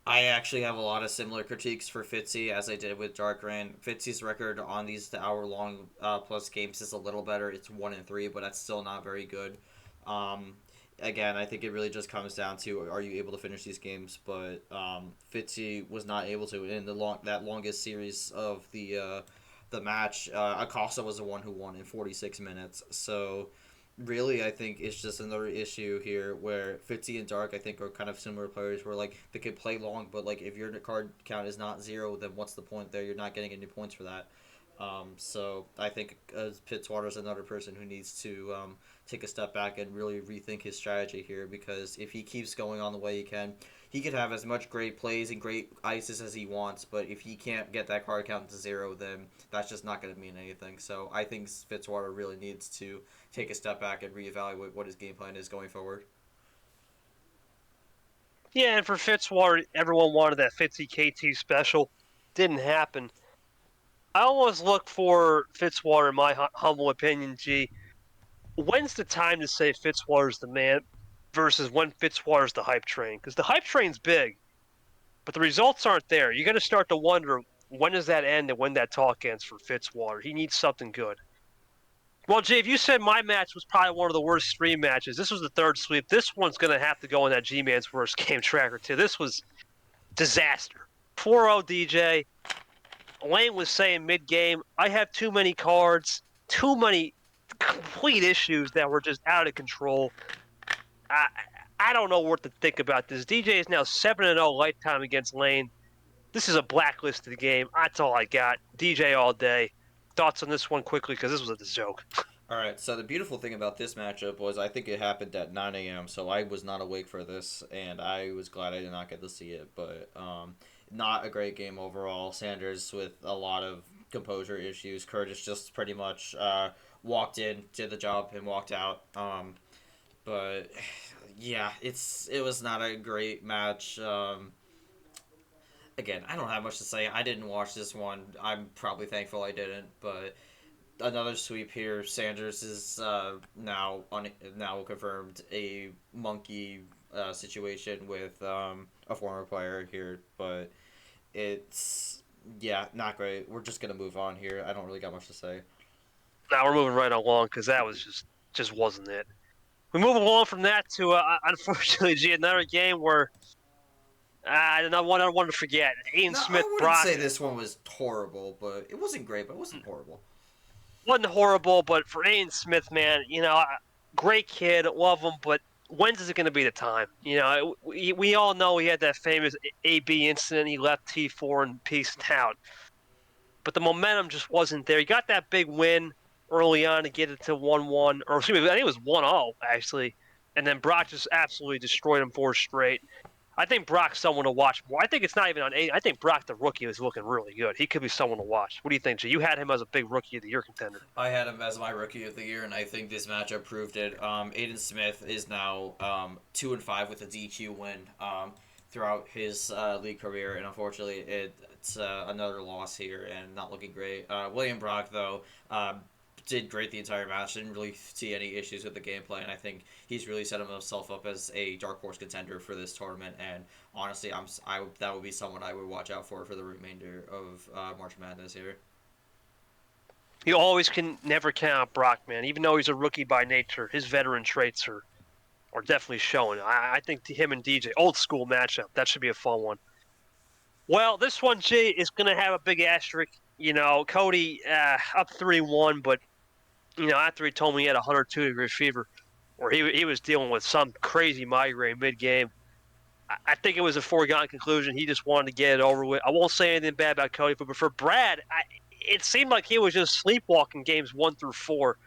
Speaker 2: I actually have a lot of similar critiques for Fitzy as I did with Dark Rain. Fitzy's record on these hour-long plus games is a little better. It's 1-3, but that's still not very good. Again, I think it really just comes down to, are you able to finish these games? But Fitzy was not able to in that longest series of the match. Acosta was the one who won in 46 minutes. So really, I think it's just another issue here where Fitzy and Dark, I think, are kind of similar players where, like, they could play long, but, like, if your card count is not 0, then what's the point there? You're not getting any points for that. So I think Fitzwater's another person who needs to take a step back and really rethink his strategy here, because if he keeps going on the way he could have as much great plays and great ices as he wants, but if he can't get that card count to 0, then that's just not going to mean anything. So I think Fitzwater really needs to take a step back and reevaluate what his game plan is going forward.
Speaker 1: Yeah, and for Fitzwater, everyone wanted that Fitzy KT special. Didn't happen. I always look for Fitzwater, in my humble opinion, G. When's the time to say Fitzwater's the man versus when Fitzwater's the hype train? Because the hype train's big, but the results aren't there. You're going to start to wonder, when does that end and when that talk ends for Fitzwater? He needs something good. Well, Jay, if you said my match was probably one of the worst stream matches, this was the third sweep. This one's going to have to go in that G-Man's worst game tracker, too. This was disaster. 4-0 DJ. Lane was saying mid-game, I have too many cards, too many complete issues that were just out of control. I don't know what to think about this. DJ is now 7-0 lifetime against Lane. This is a blacklisted game. That's all I got. DJ all day. Thoughts on this one quickly, because this was a joke.
Speaker 2: All right, so the beautiful thing about this matchup was I think it happened at 9 a.m., so I was not awake for this, and I was glad I did not get to see it. But not a great game overall. Sanders with a lot of composure issues. Curtis just pretty much walked in, did the job, and walked out. But yeah, it was not a great match. Again, I don't have much to say. I didn't watch this one. I'm probably thankful I didn't, but another sweep here. Sanders is now confirmed a monkey situation with a former player here, but it's not great. We're just gonna move on here. I don't really got much to say.
Speaker 1: Now we're moving right along because that was just wasn't it. We move along from that to unfortunately, G, another game where another one I wanted to forget. Ian Smith,
Speaker 2: I wouldn't say this one was horrible, but it wasn't great, but it wasn't horrible.
Speaker 1: Wasn't horrible, but for Ian Smith, man, great kid, love him, but when's is it going to be the time? We all know he had that famous AB incident. He left T4 and peaced out. But the momentum just wasn't there. He got that big win early on to get it to 1-1, or excuse me, I think it was 1-0, actually. And then Brock just absolutely destroyed him 4 straight. I think Brock's someone to watch more. I think it's not even on 8. I think Brock, the rookie, is looking really good. He could be someone to watch. What do you think, G? You had him as a big Rookie of the Year contender.
Speaker 2: I had him as my Rookie of the Year, and I think this matchup proved it. Aiden Smith is now 2-5 with a DQ win throughout his league career, and unfortunately, it's another loss here and not looking great. William Brock, though, did great the entire match. Didn't really see any issues with the gameplay, and I think he's really set himself up as a dark horse contender for this tournament. And honestly, that would be someone I would watch out for the remainder of March Madness here.
Speaker 1: You always can never count Brock, man. Even though he's a rookie by nature, his veteran traits are definitely showing. I think him and DJ, old school matchup, that should be a fun one. Well, this one, G, is going to have a big asterisk. Cody up 3-1, but after he told me he had 102-degree fever, or he was dealing with some crazy migraine mid-game, I think it was a foregone conclusion. He just wanted to get it over with. I won't say anything bad about Cody, but for Brad, it seemed like he was just sleepwalking games 1 through 4.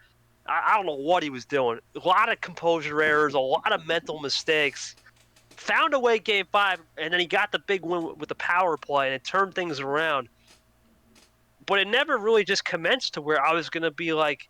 Speaker 1: I don't know what he was doing. A lot of composure errors, a lot of mental mistakes. Found a way game 5, and then he got the big win with the power play, and it turned things around. But it never really just commenced to where I was going to be like,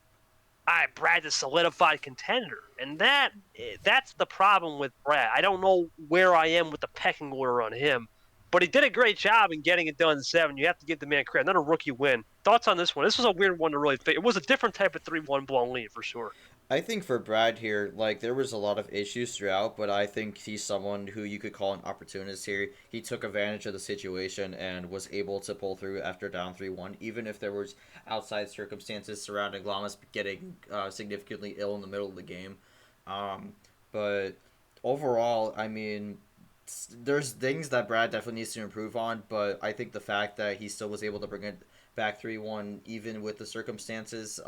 Speaker 1: all right, Brad's a solidified contender. And that's the problem with Brad. I don't know where I am with the pecking order on him. But he did a great job in getting it done in 7. You have to give the man credit. Not a rookie win. Thoughts on this one? This was a weird one to really fit. It was a different type of 3-1 blown lead for sure.
Speaker 2: I think for Brad here, there was a lot of issues throughout, but I think he's someone who you could call an opportunist here. He took advantage of the situation and was able to pull through after down 3-1, even if there was outside circumstances surrounding Lamas getting significantly ill in the middle of the game. But overall, I mean, there's things that Brad definitely needs to improve on, but I think the fact that he still was able to bring it back 3-1 even with the circumstances,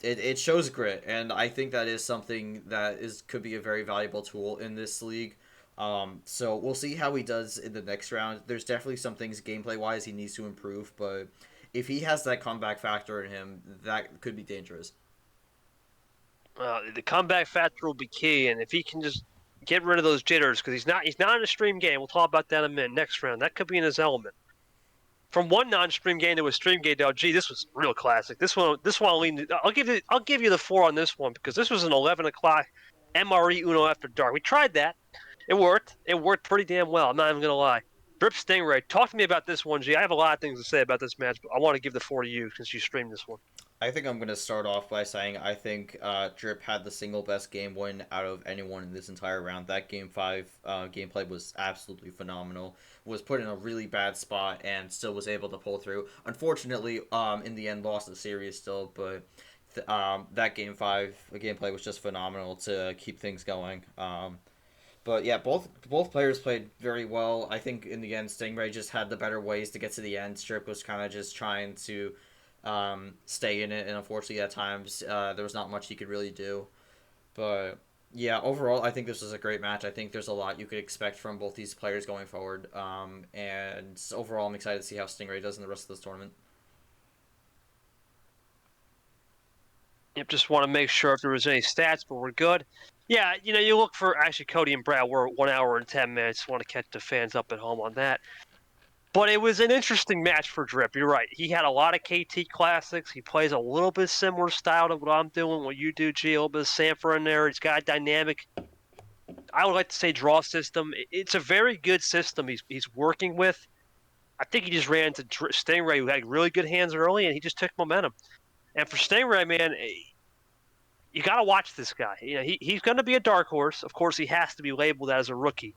Speaker 2: it shows grit, and I think that is something that could be a very valuable tool in this league. So we'll see how he does in the next round. There's definitely some things gameplay-wise he needs to improve, but if he has that comeback factor in him, that could be dangerous.
Speaker 1: The comeback factor will be key, and if he can just get rid of those jitters, because he's not in a stream game. We'll talk about that in a minute. Next round, that could be in his element. From one non-stream game to a stream game, though, gee, this was real classic. This one, I'll give you the 4 on this one because this was an 11 o'clock MRE UNO After Dark. We tried that. It worked. It worked pretty damn well. I'm not even gonna lie. Drip Stingray, talk to me about this one, G. I have a lot of things to say about this match, but I want to give the 4 to you since you streamed this one.
Speaker 2: I think I'm going to start off by saying I think Drip had the single best game win out of anyone in this entire round. That Game 5 gameplay was absolutely phenomenal. Was put in a really bad spot and still was able to pull through. Unfortunately, in the end, lost the series still, but that Game 5 gameplay was just phenomenal to keep things going. But yeah, both players played very well. I think in the end, Stingray just had the better ways to get to the end. Strip was kind of just trying to stay in it, and unfortunately at times there was not much he could really do. But yeah, overall I think this was a great match. I think there's a lot you could expect from both these players going forward, and overall I'm excited to see how Stingray does in the rest of this tournament.
Speaker 1: Yep, just want to make sure if there was any stats, but we're good. Yeah, you look for, actually Cody and Brad were 1 hour and 10 minutes. Want to catch the fans up at home on that. But it was an interesting match for Drip. You're right. He had a lot of KT classics. He plays a little bit similar style to what I'm doing, what you do, G. A little bit of Sanford in there. He's got a dynamic, I would like to say, draw system. It's a very good system he's working with. I think he just ran into Stingray, who had really good hands early, and he just took momentum. And for Stingray, man, you got to watch this guy. He's going to be a dark horse. Of course, he has to be labeled as a rookie.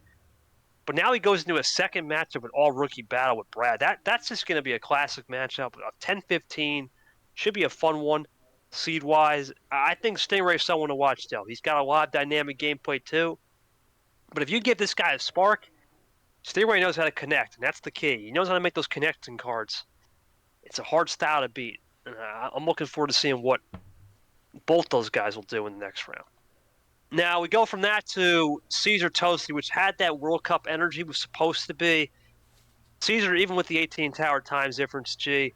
Speaker 1: But now he goes into a second matchup, an all-rookie battle with Brad. That's just going to be a classic matchup. 10-15. Should be a fun one, seed-wise. I think Stingray's someone to watch still. He's got a lot of dynamic gameplay, too. But if you give this guy a spark, Stingray knows how to connect, and that's the key. He knows how to make those connecting cards. It's a hard style to beat. I'm looking forward to seeing what both those guys will do in the next round. Now, we go from that to Caesar Toasty, which had that World Cup energy, was supposed to be. Caesar, even with the 18 tower times difference, G,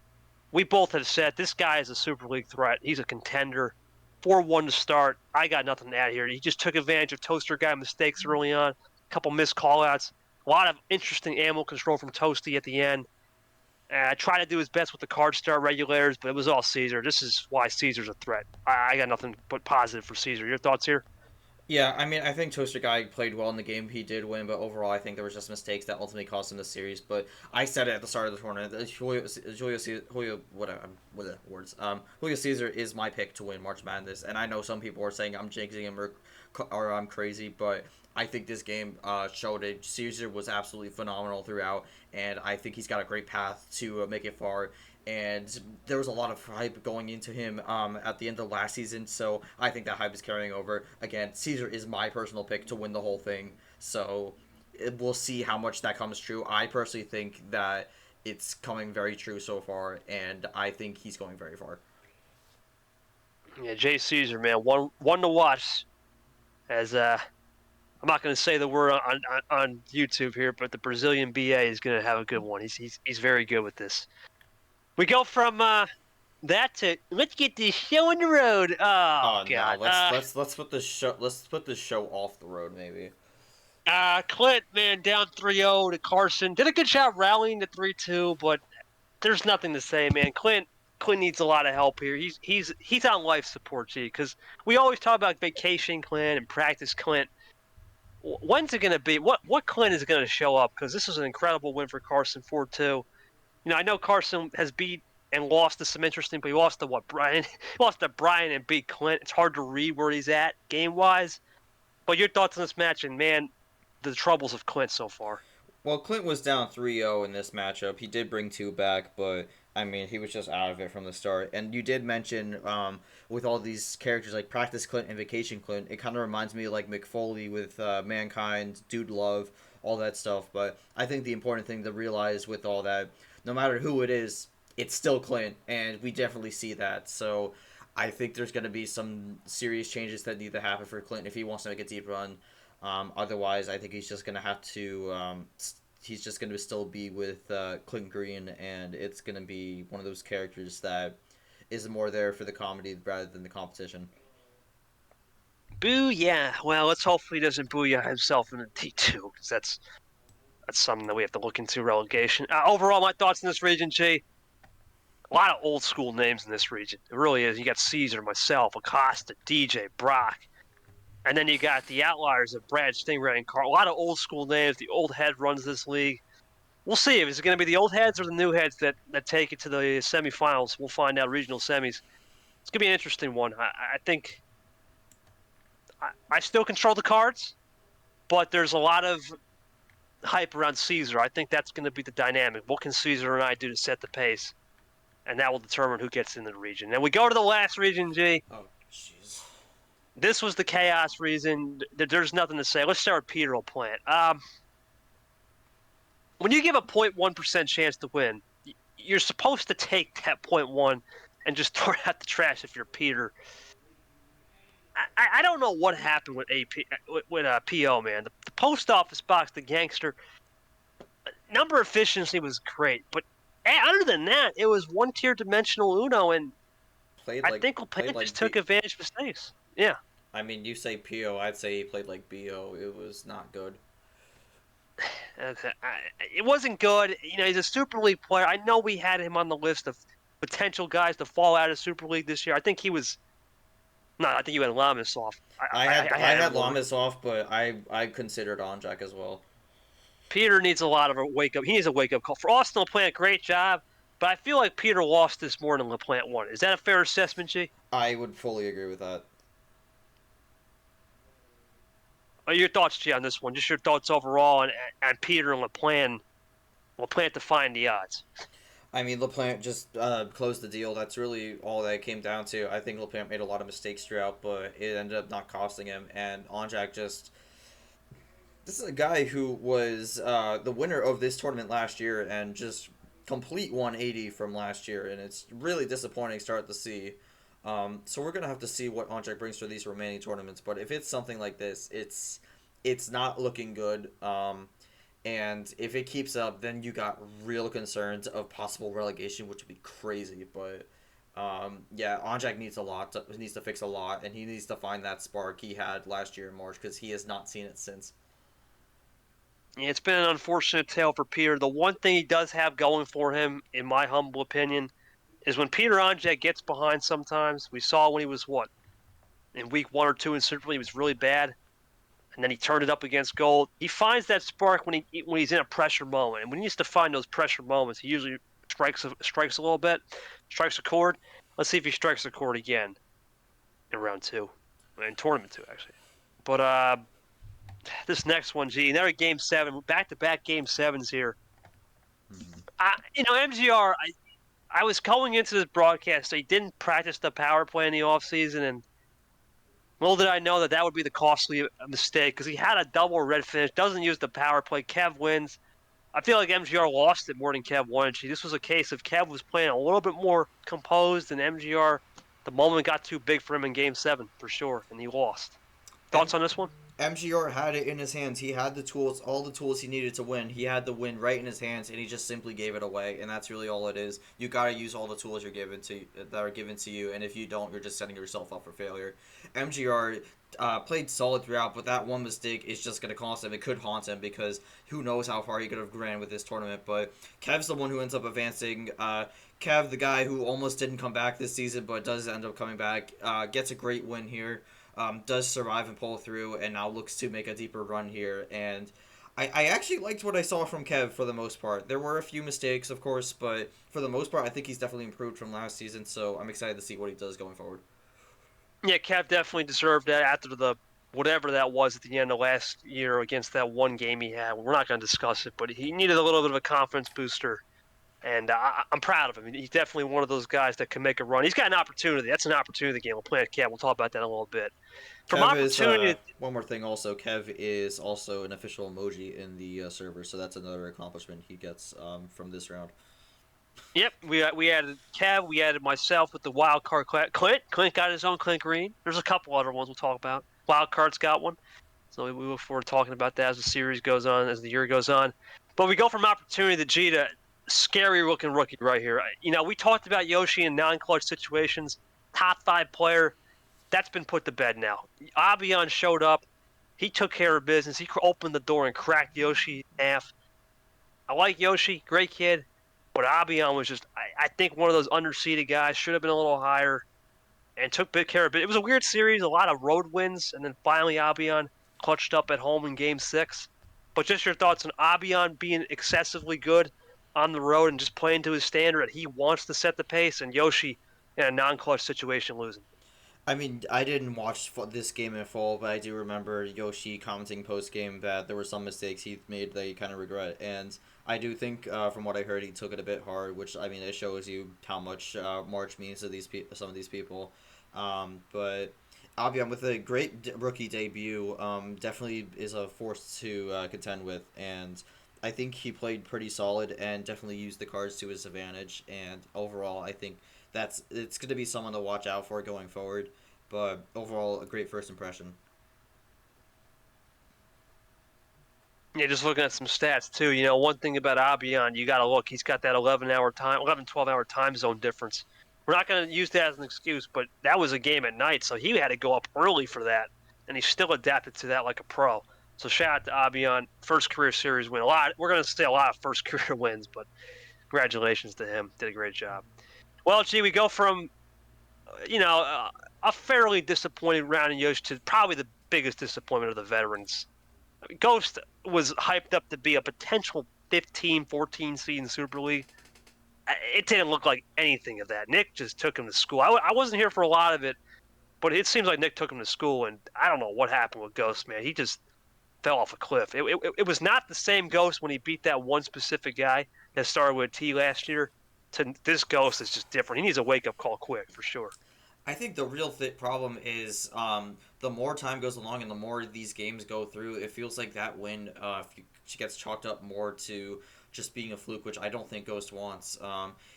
Speaker 1: we both have said this guy is a Super League threat. He's a contender. 4-1 to start. I got nothing to add here. He just took advantage of Toaster guy mistakes early on. couple missed callouts, a lot of interesting ammo control from Toasty at the end. Tried to do his best with the card star regulators, but it was all Caesar. This is why Caesar's a threat. I got nothing but positive for Caesar. Your thoughts here?
Speaker 2: Yeah, I mean, I think Toaster Guy played well in the game. He did win, but overall, I think there was just mistakes that ultimately cost him the series. But I said it at the start of the tournament. Julio Caesar is my pick to win March Madness, and I know some people are saying I'm jinxing him or I'm crazy, but I think this game showed it. Caesar was absolutely phenomenal throughout, and I think he's got a great path to make it far. And there was a lot of hype going into him at the end of last season, so I think that hype is carrying over. Again, Caesar is my personal pick to win the whole thing, so we'll see how much that comes true. I personally think that it's coming very true so far, and I think he's going very far.
Speaker 1: Yeah, Jay Caesar, man, one to watch. As I'm not going to say the word on YouTube here, but the Brazilian BA is going to have a good one. He's very good with this. We go from that to let's get this show on the road. Oh
Speaker 2: Oh no,
Speaker 1: God.
Speaker 2: let's put the show off the road maybe.
Speaker 1: Clint, man, down 3-0 to Carson. Did a good job rallying to 3-2, but there's nothing to say, man. Clint needs a lot of help here. He's on life support, G, because we always talk about vacation Clint and practice Clint. When's it going to be? What Clint is going to show up? Because this was an incredible win for Carson 4-2. I know Carson has beat and lost to some interesting, but he lost to what, Brian? He lost to Brian and beat Clint. It's hard to read where he's at game-wise. But your thoughts on this match, and man, the troubles of Clint so far.
Speaker 2: Well, Clint was down 3-0 in this matchup. He did bring two back, but I mean, he was just out of it from the start. And you did mention with all these characters like Practice Clint and Vacation Clint, it kind of reminds me of like McFoley with Mankind, Dude Love, all that stuff. But I think the important thing to realize with all that, no matter who it is, it's still Clint, and we definitely see that. So I think there's going to be some serious changes that need to happen for Clint if he wants to make a deep run. Otherwise, I think he's just going to have to. He's just going to still be with Clint Green, and it's going to be one of those characters that is more there for the comedy rather than the competition.
Speaker 1: Booyah! Well, let's hopefully he doesn't booyah himself in the D2, because that's something that we have to look into relegation. Overall, my thoughts in this region, Jay. A lot of old school names in this region. It really is. You got Caesar, myself, Acosta, DJ, Brock. And then you got the outliers of Brad, Stingray, and Carl. A lot of old school names. The old head runs this league. We'll see if it's going to be the old heads or the new heads that take it to the semifinals. We'll find out regional semis. It's going to be an interesting one. I think I still control the cards, but there's a lot of hype around Caesar. I think that's going to be the dynamic. What can Caesar and I do to set the pace? And that will determine who gets in the region. And we go to the last region, G.
Speaker 2: Oh, jeez.
Speaker 1: This was the chaos region. There's nothing to say. Let's start with Peter O'Plant. When you give a 0.1% chance to win, you're supposed to take that 0.1 and just throw it out the trash if you're Peter. I don't know what happened with PO, man. The post office box, the gangster, number efficiency was great, but other than that, it was one-tier dimensional Uno, and I think LePlant just took advantage of mistakes. Yeah.
Speaker 2: I mean, you say PO, I'd say he played like BO. It was not good.
Speaker 1: It wasn't good. He's a Super League player. I know we had him on the list of potential guys to fall out of Super League this year. I think he was. No, I think you had Lamas off.
Speaker 2: I had Lamas off, but I considered Onjak as well.
Speaker 1: Peter needs a lot of a wake up. He needs a wake up call. For Austin LaPlante, great job, but I feel like Peter lost this more than LaPlante won. Is that a fair assessment, G?
Speaker 2: I would fully agree with that.
Speaker 1: Your thoughts, G, on this one? Just your thoughts overall on Peter and LaPlante defying the odds.
Speaker 2: I mean, LaPlante just closed the deal. That's really all that it came down to. I think LaPlante made a lot of mistakes throughout, but it ended up not costing him. And Onjak just... This is a guy who was the winner of this tournament last year and just complete 180 from last year. And it's really disappointing start to see. So we're going to have to see what Onjak brings for these remaining tournaments. But if it's something like this, it's not looking good. And if it keeps up, then you got real concerns of possible relegation, which would be crazy. But yeah, Onjak needs to fix a lot, and he needs to find that spark he had last year in March because he has not seen it since.
Speaker 1: Yeah, it's been an unfortunate tale for Peter. The one thing he does have going for him, in my humble opinion, is when Peter Anjay gets behind sometimes. We saw when he was, in week 1 or 2 in Super League, he was really bad, and then he turned it up against Gold. He finds that spark when he's in a pressure moment, and when he needs to find those pressure moments, he usually strikes a little bit, strikes a chord. Let's see if he strikes a chord again in round 2, in tournament 2 actually. But this next one, another game 7, back-to-back game 7s here. MGR, I was going into this broadcast, so he didn't practice the power play in the offseason, and little did I know that would be the costly mistake, because he had a double red finish, doesn't use the power play. Kev wins. I feel like MGR lost it more than Kev won. This was a case of Kev was playing a little bit more composed, and MGR, the moment got too big for him in game 7, for sure, and he lost. Thoughts on this one?
Speaker 2: MGR had it in his hands. He had the tools, all the tools he needed to win. He had the win right in his hands, and he just simply gave it away. And that's really all it is. You gotta use all the tools that are given to you, and if you don't, you're just setting yourself up for failure. MGR played solid throughout, but that one mistake is just gonna cost him. It could haunt him because who knows how far he could have ran with this tournament. But Kev's the one who ends up advancing. Kev, the guy who almost didn't come back this season, but does end up coming back, gets a great win here. Does survive and pull through, and now looks to make a deeper run here. And I actually liked what I saw from Kev for the most part. There were a few mistakes, of course, but for the most part, I think he's definitely improved from last season, so I'm excited to see what he does going forward.
Speaker 1: Yeah, Kev definitely deserved that after the whatever that was at the end of last year against that one game he had. We're not going to discuss it, but he needed a little bit of a confidence booster. And I'm proud of him. He's definitely one of those guys that can make a run. He's got an opportunity. That's an opportunity game. We'll play at Kev. We'll talk about that in a little bit. From
Speaker 2: Kev is
Speaker 1: opportunity,
Speaker 2: one more thing. Also, Kev is also an official emoji in the server, so that's another accomplishment he gets from this round.
Speaker 1: yep, we added Kev. We added myself with the wild card. Clint got his own Clint Green. There's a couple other ones we'll talk about. Wild card's got one, so we look forward to talking about that as the series goes on, as the year goes on. But we go from opportunity to G to scary looking rookie right here. We talked about Yoshi in non-clutch situations, top 5 player. That's been put to bed now. Abiyan showed up. He took care of business. He opened the door and cracked Yoshi in half. I like Yoshi, great kid, but Abiyan was just, I think, one of those underseeded guys. Should have been a little higher and took good care of it. It was a weird series, a lot of road wins, and then finally Abiyan clutched up at home in Game 6. But just your thoughts on Abiyan being excessively good on the road and just playing to his standard. He wants to set the pace, and Yoshi in a non-clutch situation losing.
Speaker 2: I mean, I didn't watch this game in full, but I do remember Yoshi commenting post game that there were some mistakes he made that he kind of regret, and I do think, from what I heard, he took it a bit hard, which I mean, it shows you how much March means to some of these people. But Avian with a great rookie debut, definitely is a force to contend with, and I think he played pretty solid and definitely used the cards to his advantage. And overall, I think it's going to be someone to watch out for going forward. But overall, a great first impression.
Speaker 1: Yeah, just looking at some stats too. One thing about Abiyan, you got to look. He's got that 12-hour time zone difference. We're not going to use that as an excuse, but that was a game at night, so he had to go up early for that, and he still adapted to that like a pro. So shout out to Abiyan, first career series win. We're going to say a lot of first career wins, but congratulations to him. Did a great job. Well, we go from a fairly disappointing round in Yoshi to probably the biggest disappointment of the veterans. Ghost was hyped up to be a potential 15, 14 seed in Super League. It didn't look like anything of that. Nick just took him to school. I wasn't here for a lot of it, but it seems like Nick took him to school, and I don't know what happened with Ghost, man. He just fell off a cliff. It was not the same Ghost when he beat that one specific guy that started with T last year. To this Ghost is just different. He needs a wake-up call quick, for sure.
Speaker 2: I think the real problem is the more time goes along and the more these games go through, it feels like that win gets chalked up more to just being a fluke, which I don't think Ghost wants.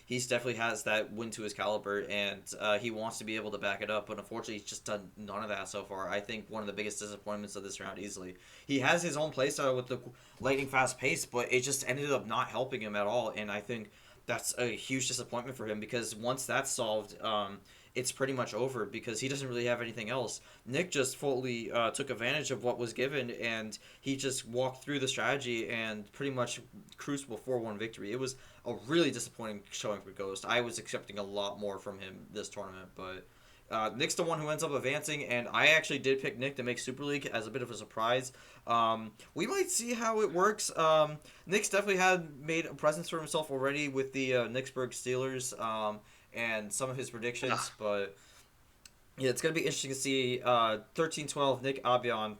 Speaker 2: He definitely has that win to his caliber, and he wants to be able to back it up, but unfortunately he's just done none of that so far. I think one of the biggest disappointments of this round easily. He has his own playstyle with the lightning fast pace, but it just ended up not helping him at all, and I think that's a huge disappointment for him, because once that's solved, it's pretty much over because he doesn't really have anything else. Nick just fully took advantage of what was given, and he just walked through the strategy and pretty much cruised before 4-1 victory. It was a really disappointing showing for Ghost. I was expecting a lot more from him this tournament, but Nick's the one who ends up advancing, and I actually did pick Nick to make Super League as a bit of a surprise. We might see how it works. Nick's definitely had made a presence for himself already with the Knicksburg Steelers and some of his predictions, but yeah, it's going to be interesting to see 13-12 Nick Abion.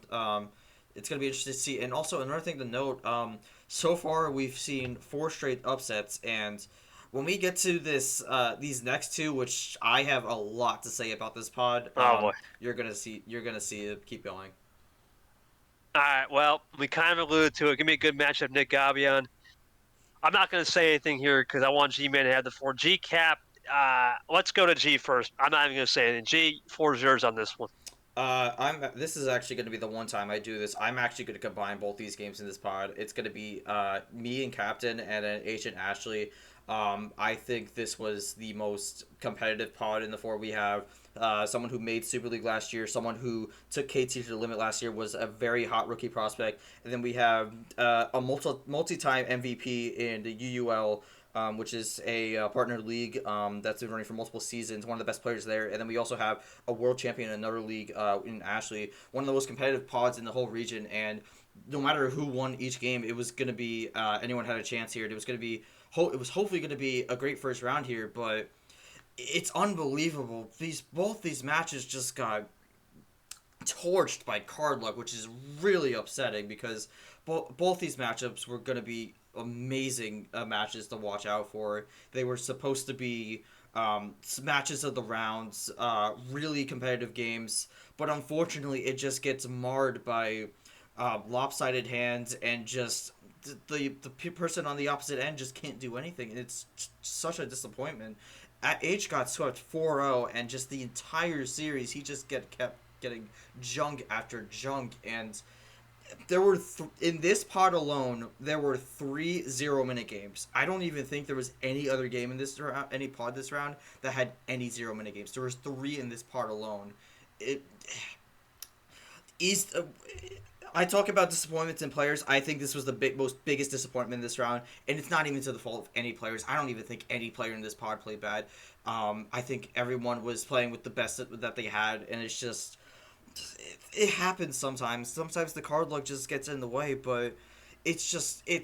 Speaker 2: It's going to be interesting to see. And also, another thing to note, so far we've seen 4 straight upsets, and when we get to these next 2, which I have a lot to say about this pod,
Speaker 1: boy.
Speaker 2: you're gonna see it keep going.
Speaker 1: All right, well, we kind of alluded to it. Give me a good matchup, Nick Gabion. I'm not going to say anything here because I want G-Man to have the 4. G-Cap, let's go to G first. I'm not even going to say anything. G, 4's yours on this one.
Speaker 2: This is actually going to be the one time I do this. I'm actually going to combine both these games in this pod. It's going to be me and Captain and then H and Ashley. I think this was the most competitive pod in the 4. We have someone who made Super League last year, someone who took KT to the limit last year, was a very hot rookie prospect, and then we have a multi-time MVP in the UUL, which is a partner league that's been running for multiple seasons, one of the best players there. And then we also have a world champion in another league in Ashley, one of the most competitive pods in the whole region. And no matter who won each game, it was going to be anyone had a chance here. It was going to be it was hopefully going to be a great first round here, but it's unbelievable. Both these matches just got torched by card luck, which is really upsetting because both these matchups were going to be amazing matches to watch out for. They were supposed to be matches of the rounds, really competitive games, but unfortunately it just gets marred by lopsided hands and just the person on the opposite end just can't do anything. It's such a disappointment. H got swept 4-0, and just the entire series he just kept getting junk after junk, and there were in this pod alone there were 3 0-minute games. I don't even think there was any other game in this round, any pod this round that had any 0-minute games. There was 3 in this pod alone. I talk about disappointments in players. I think this was the biggest disappointment in this round, and it's not even to the fault of any players. I don't even think any player in this pod played bad. I think everyone was playing with the best that they had, and it's just it happens sometimes. Sometimes the card luck just gets in the way, but it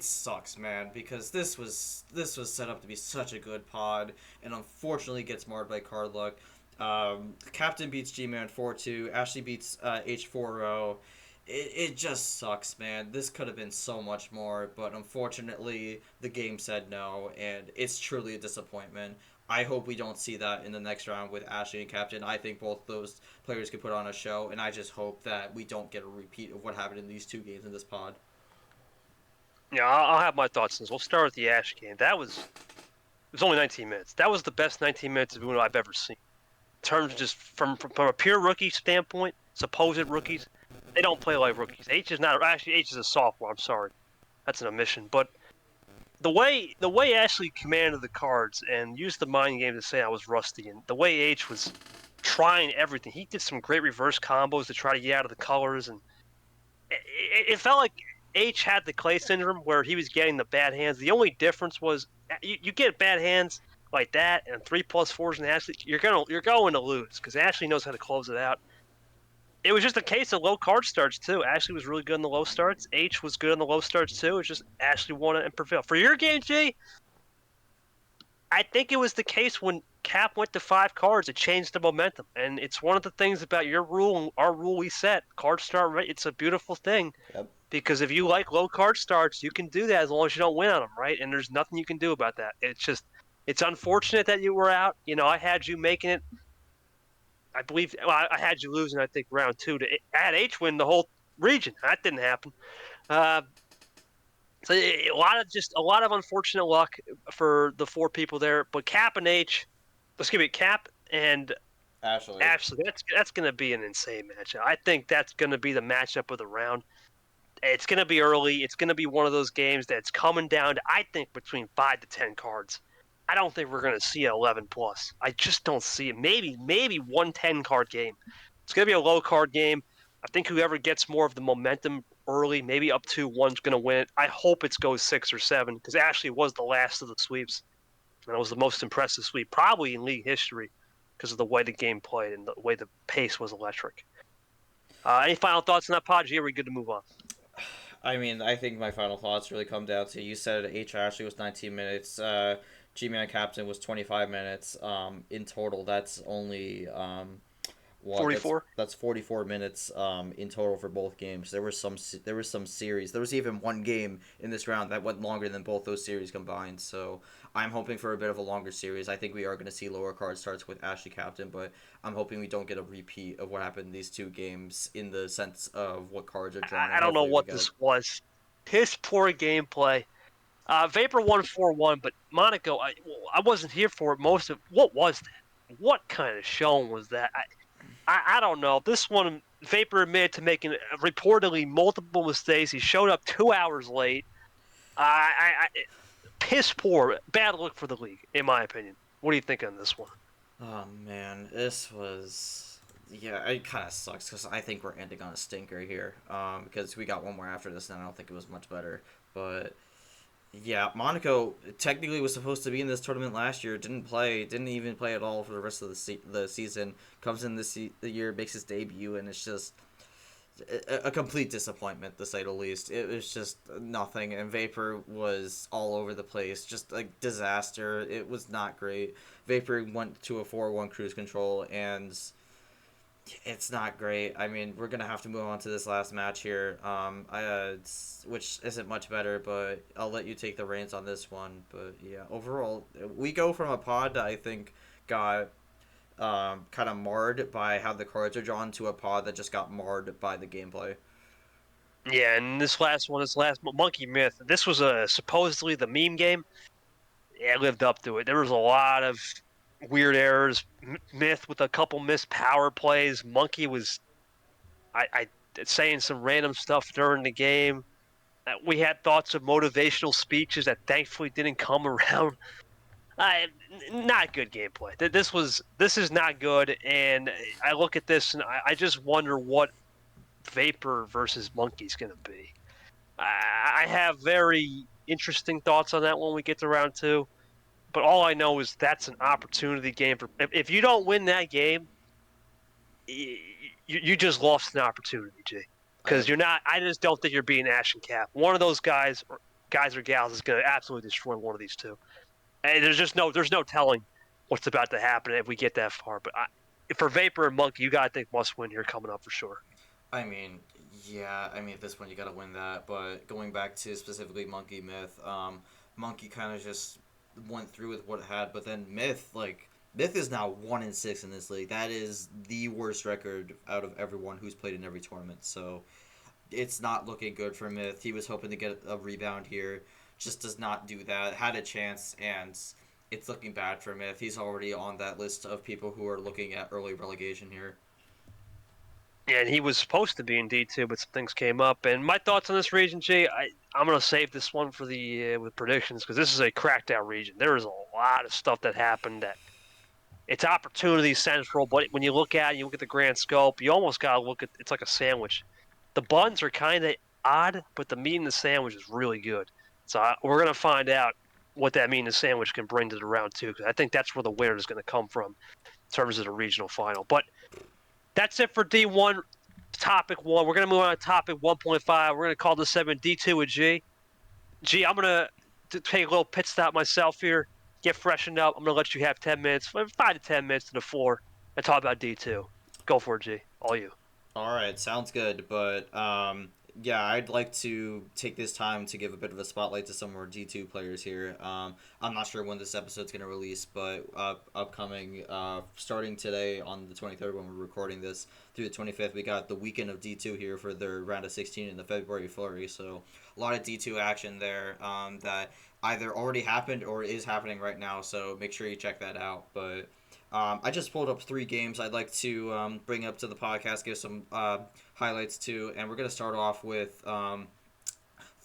Speaker 2: sucks, man, because this was set up to be such a good pod, and unfortunately gets marred by card luck. Captain beats G-Man 4-2. Ashley beats H 4-0. It just sucks, man. This could have been so much more, but unfortunately, the game said no, and it's truly a disappointment. I hope we don't see that in the next round with Ashley and Captain. I think both those players could put on a show, and I just hope that we don't get a repeat of what happened in these 2 games in this pod.
Speaker 1: Yeah, I'll have my thoughts on this. We'll start with the Ash game. It was only 19 minutes. That was the best 19 minutes of UNO I've ever seen. In terms of just from a pure rookie standpoint, supposed rookies, they don't play like rookies. H is a sophomore. I'm sorry, that's an omission. But the way Ashley commanded the cards and used the mind game to say I was rusty, and the way H was trying everything, he did some great reverse combos to try to get out of the colors, and it felt like H had the Clay syndrome where he was getting the bad hands. The only difference was you get bad hands like that and 3+4s in Ashley, you're going to lose because Ashley knows how to close it out. It was just a case of low card starts, too. Ashley was really good in the low starts. H was good in the low starts, too. It's just Ashley won it and prevailed. For your game, G, I think it was the case when Cap went to 5 cards. It changed the momentum. And it's one of the things about your rule and our rule we set. Card start, right? It's a beautiful thing.
Speaker 2: Yep.
Speaker 1: Because if you like low card starts, you can do that as long as you don't win on them, right? And there's nothing you can do about that. It's unfortunate that you were out. I had you making it. I believe I had you losing, I think, round 2 to add H win the whole region. That didn't happen. So a lot of unfortunate luck for the 4 people there. But Cap and
Speaker 2: Ashley,
Speaker 1: that's going to be an insane matchup. I think that's going to be the matchup of the round. It's going to be early. It's going to be one of those games that's coming down to, I think, between 5 to 10 cards. I don't think we're going to see an 11 plus. I just don't see it. Maybe 110 card game. It's going to be a low card game. I think whoever gets more of the momentum early, maybe up to one's going to win it. I hope it goes 6 or 7 because Ashley was the last of the sweeps. And it was the most impressive sweep probably in league history because of the way the game played and the way the pace was electric. Any final thoughts on that pod? G, are we good to move on?
Speaker 2: I mean, I think my final thoughts really come down to you said H. Ashley was 19 minutes. Gman Captain was 25 minutes. In total, that's only
Speaker 1: 44?
Speaker 2: That's 44 minutes in total for both games. There was some series. There was even one game in this round that went longer than both those series combined. So I'm hoping for a bit of a longer series. I think we are going to see lower card starts with Ashley Captain, but I'm hoping we don't get a repeat of what happened in these two games in the sense of what cards are drawn.
Speaker 1: I don't know what this was. Piss poor gameplay. Vapor won 4-1, but Monaco, I wasn't here for it most of. What was that? What kind of showing was that? I don't know. This one, Vapor admitted to making reportedly multiple mistakes. He showed up 2 hours late. Piss poor. Bad look for the league, in my opinion. What do you think on this one?
Speaker 2: Oh man, this was it kind of sucks because I think we're ending on a stinker here. Because we got one more after this, and I don't think it was much better. But yeah, Monaco technically was supposed to be in this tournament last year. Didn't even play at all for the rest of the season. Comes in the year, makes his debut, and it's just a complete disappointment, to say the least. It was just nothing, and Vapor was all over the place, just like disaster. It was not great. Vapor went to a 4-1 cruise control, and it's not great. I mean, we're gonna have to move on to this last match here, which isn't much better, but I'll let you take the reins on this one. But yeah, overall, we go from a pod that I think got kind of marred by how the cards are drawn to a pod that just got marred by the gameplay.
Speaker 1: Yeah, and this last Monkey Myth. This was supposedly the meme game. Yeah, it lived up to it. There was a lot of weird errors. Myth with a couple missed power plays. Monkey was, I saying some random stuff during the game. We had thoughts of motivational speeches that thankfully didn't come around. Not good gameplay. This is not good, and I look at this and I just wonder what Vapor versus Monkey's going to be. I have very interesting thoughts on that when we get to round 2, but all I know is that's an opportunity game for. If you don't win that game, you just lost an opportunity, G. Because you're not. I just don't think you're being Ash and Cap. One of those guys or gals is going to absolutely destroy one of these two. And there's no telling what's about to happen if we get that far. But for Vapor and Monkey, you got to think must win here coming up for sure.
Speaker 2: I mean, yeah, at this point you got to win that. But going back to specifically Monkey Myth, Monkey kind of just went through with what it had. But then Myth is now 1-6 in this league. That is the worst record out of everyone who's played in every tournament. So it's not looking good for Myth. He was hoping to get a rebound here. Just does not do that. Had a chance, and it's looking bad for Myth. He's already on that list of people who are looking at early relegation here.
Speaker 1: Yeah, and he was supposed to be in D2, but some things came up. And my thoughts on this region, Jay, I'm going to save this one for the with predictions because this is a cracked out region. There is a lot of stuff that happened that it's opportunity central, but when you look at it, you look at the grand scope, you almost got to look at it's like a sandwich. The buns are kind of odd, but the meat in the sandwich is really good. So we're going to find out what that meat in the sandwich can bring to the round 2 because I think that's where the winner is going to come from in terms of the regional final. But that's it for D1, topic 1. We're going to move on to topic 1.5. We're going to call this segment D2 with G. G, I'm going to take a little pit stop myself here, get freshened up. I'm going to let you have 10 minutes, 5 to 10 minutes to the floor, and talk about D2. Go for it, G. All you.
Speaker 2: All right, sounds good. But yeah, I'd like to take this time to give a bit of a spotlight to some of our D2 players here. I'm not sure when this episode's going to release, but upcoming, starting today on the 23rd when we're recording this, through the 25th, we got the weekend of D2 here for their round of 16 in the February flurry. So a lot of D2 action there that either already happened or is happening right now. So make sure you check that out. But I just pulled up 3 games I'd like to bring up to the podcast, give some highlights to, and we're going to start off with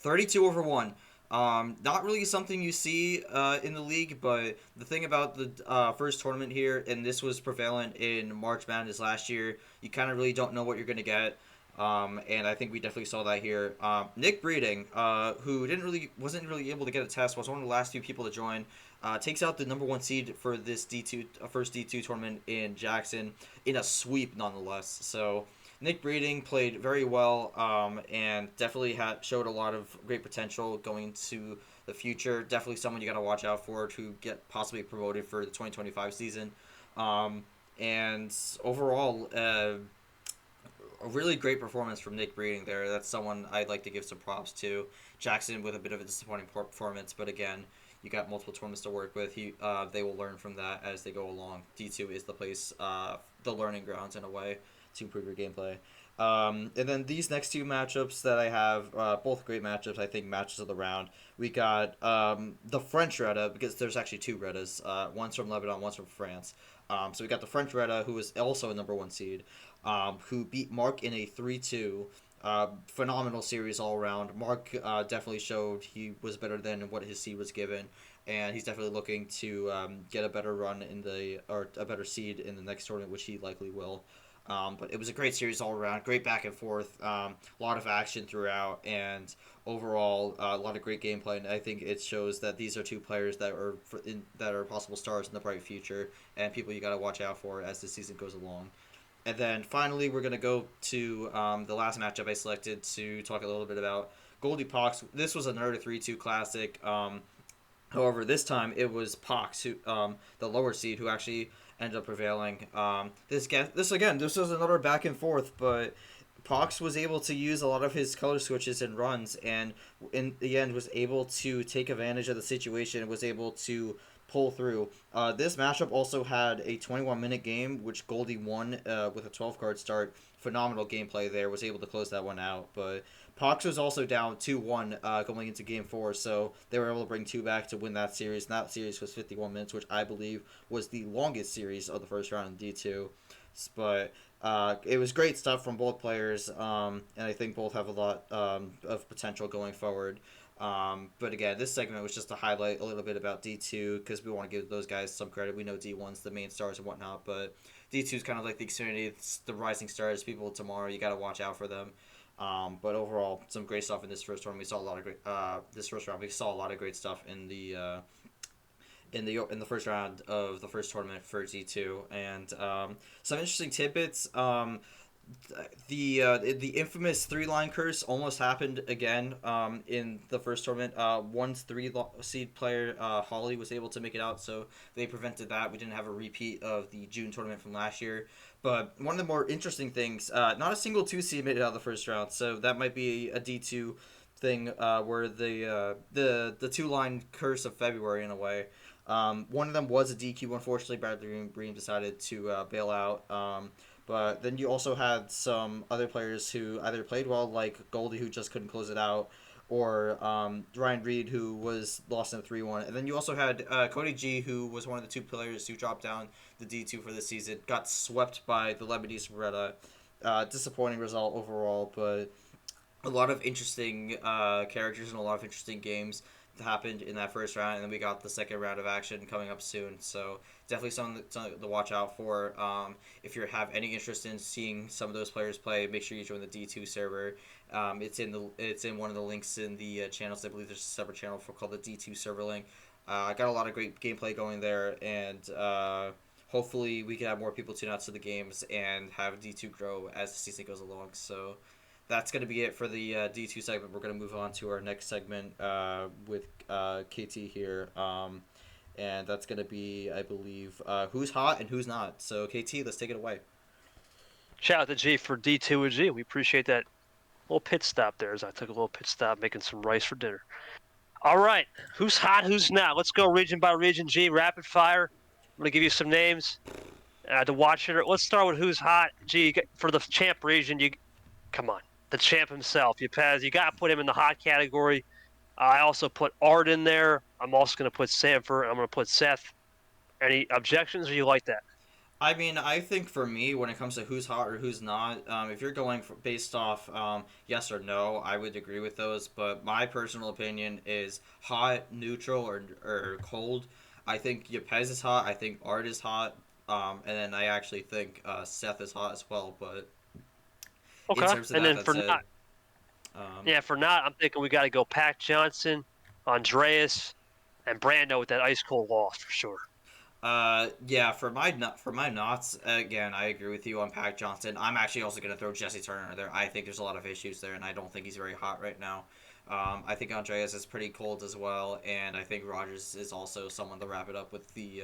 Speaker 2: 32-1. Not really something you see in the league, but the thing about the first tournament here, and this was prevalent in March Madness last year, you kind of really don't know what you're going to get. And I think we definitely saw that here. Nick Breeding, who wasn't really able to get a test, was one of the last few people to join. Takes out the number one seed for this first D2 tournament in Jackson in a sweep, nonetheless. So Nick Breeding played very well, and definitely showed a lot of great potential going into the future. Definitely someone you got to watch out for to get possibly promoted for the 2025 season. And overall, a really great performance from Nick Breeding there. That's someone I'd like to give some props to. Jackson with a bit of a disappointing performance, but again, you got multiple tournaments to work with. They will learn from that as they go along. D2 is the place, the learning grounds in a way to improve your gameplay. And then these next two matchups that I have, both great matchups, I think matches of the round. We got the French Retta, because there's actually two Rettas. One's from Lebanon, one's from France. So we got the French Retta, who is also a number one seed, who beat Mark in a 3-2. Phenomenal series all around. Mark definitely showed he was better than what his seed was given, and he's definitely looking to get a better run or a better seed in the next tournament, which he likely will. But it was a great series all around, great back and forth, a lot of action throughout, and overall a lot of great gameplay. And I think it shows that these are two players that are possible stars in the bright future, and people you got to watch out for as the season goes along. And then finally, we're going to go to the last matchup I selected to talk a little bit about Goldie Pox. This was another 3-2 classic. However, this time it was Pox, who, the lower seed, who actually ended up prevailing. This was another back and forth, but Pox was able to use a lot of his color switches and runs, and in the end was able to take advantage of the situation and was able to pull through. This matchup also had a 21-minute game, which Goldie won with a 12-card start. Phenomenal gameplay there, was able to close that one out. But Pox was also down 2-1 going into Game 4, so they were able to bring two back to win that series. And that series was 51 minutes, which I believe was the longest series of the first round in D2. But it was great stuff from both players, and I think both have a lot of potential going forward. But again, this segment was just to highlight a little bit about D2 because we want to give those guys some credit. We know D1's the main stars and whatnot, but D2 is kind of like the Xfinity. It's the rising stars, people tomorrow. You got to watch out for them. But overall, some great stuff in this first round. We saw a lot of great this first round. We saw a lot of great stuff in the first round of the first tournament for D2, and some interesting tidbits. The infamous 3-line curse almost happened again in the first tournament. One's 3-seed player, Holly, was able to make it out, so they prevented that. We didn't have a repeat of the June tournament from last year. But one of the more interesting things, not a single 2-seed made it out of the first round, so that might be a D2 thing where the 2-line curse of February, in a way. One of them was a DQ, unfortunately. Bradley Bream decided to bail out. But then you also had some other players who either played well, like Goldie, who just couldn't close it out, or Ryan Reed, who was lost in a 3-1. And then you also had Cody G, who was one of the two players who dropped down the D2 for this season, got swept by the Lebanese Beretta. Disappointing result overall, but a lot of interesting characters and a lot of interesting games happened in that first round, and then we got the second round of action coming up soon. So definitely something to watch out for. If you have any interest in seeing some of those players play, make sure you join the D2 server. It's in one of the links in the channels. I believe there's a separate channel called the D2 server link. I got a lot of great gameplay going there, and hopefully we can have more people tune out to the games and have D2 grow as the season goes along. So that's going to be it for the D2 segment. We're going to move on to our next segment with KT here. And that's going to be, I believe, who's hot and who's not. So, KT, let's take it away.
Speaker 1: Shout out to G for D2 and G. We appreciate that little pit stop there as I took a little pit stop making some rice for dinner. All right. Who's hot, who's not? Let's go region by region, G. Rapid fire. I'm going to give you some names to watch here. Let's start with who's hot. G, for the champ region, come on. The champ himself, you got to put him in the hot category. I also put Art in there. I'm also going to put Sanford. I'm going to put Seth. Any objections, or you like that?
Speaker 2: I mean, I think for me, when it comes to who's hot or who's not, if you're going based off yes or no, I would agree with those. But my personal opinion is hot, neutral, or cold. I think Yepes is hot. I think Art is hot. And then I actually think Seth is hot as well. But in
Speaker 1: Okay.
Speaker 2: terms of
Speaker 1: And
Speaker 2: that,
Speaker 1: then
Speaker 2: that's
Speaker 1: for
Speaker 2: it.
Speaker 1: not, yeah, for not, I'm thinking we got to go Pac Johnson, Andreas, and Brando with that ice cold loss for sure.
Speaker 2: Yeah, for my knots again, I agree with you on Pac Johnson. I'm actually also gonna throw Jesse Turner there. I think there's a lot of issues there, and I don't think he's very hot right now. I think Andreas is pretty cold as well, and I think Rogers is also someone to wrap it up with the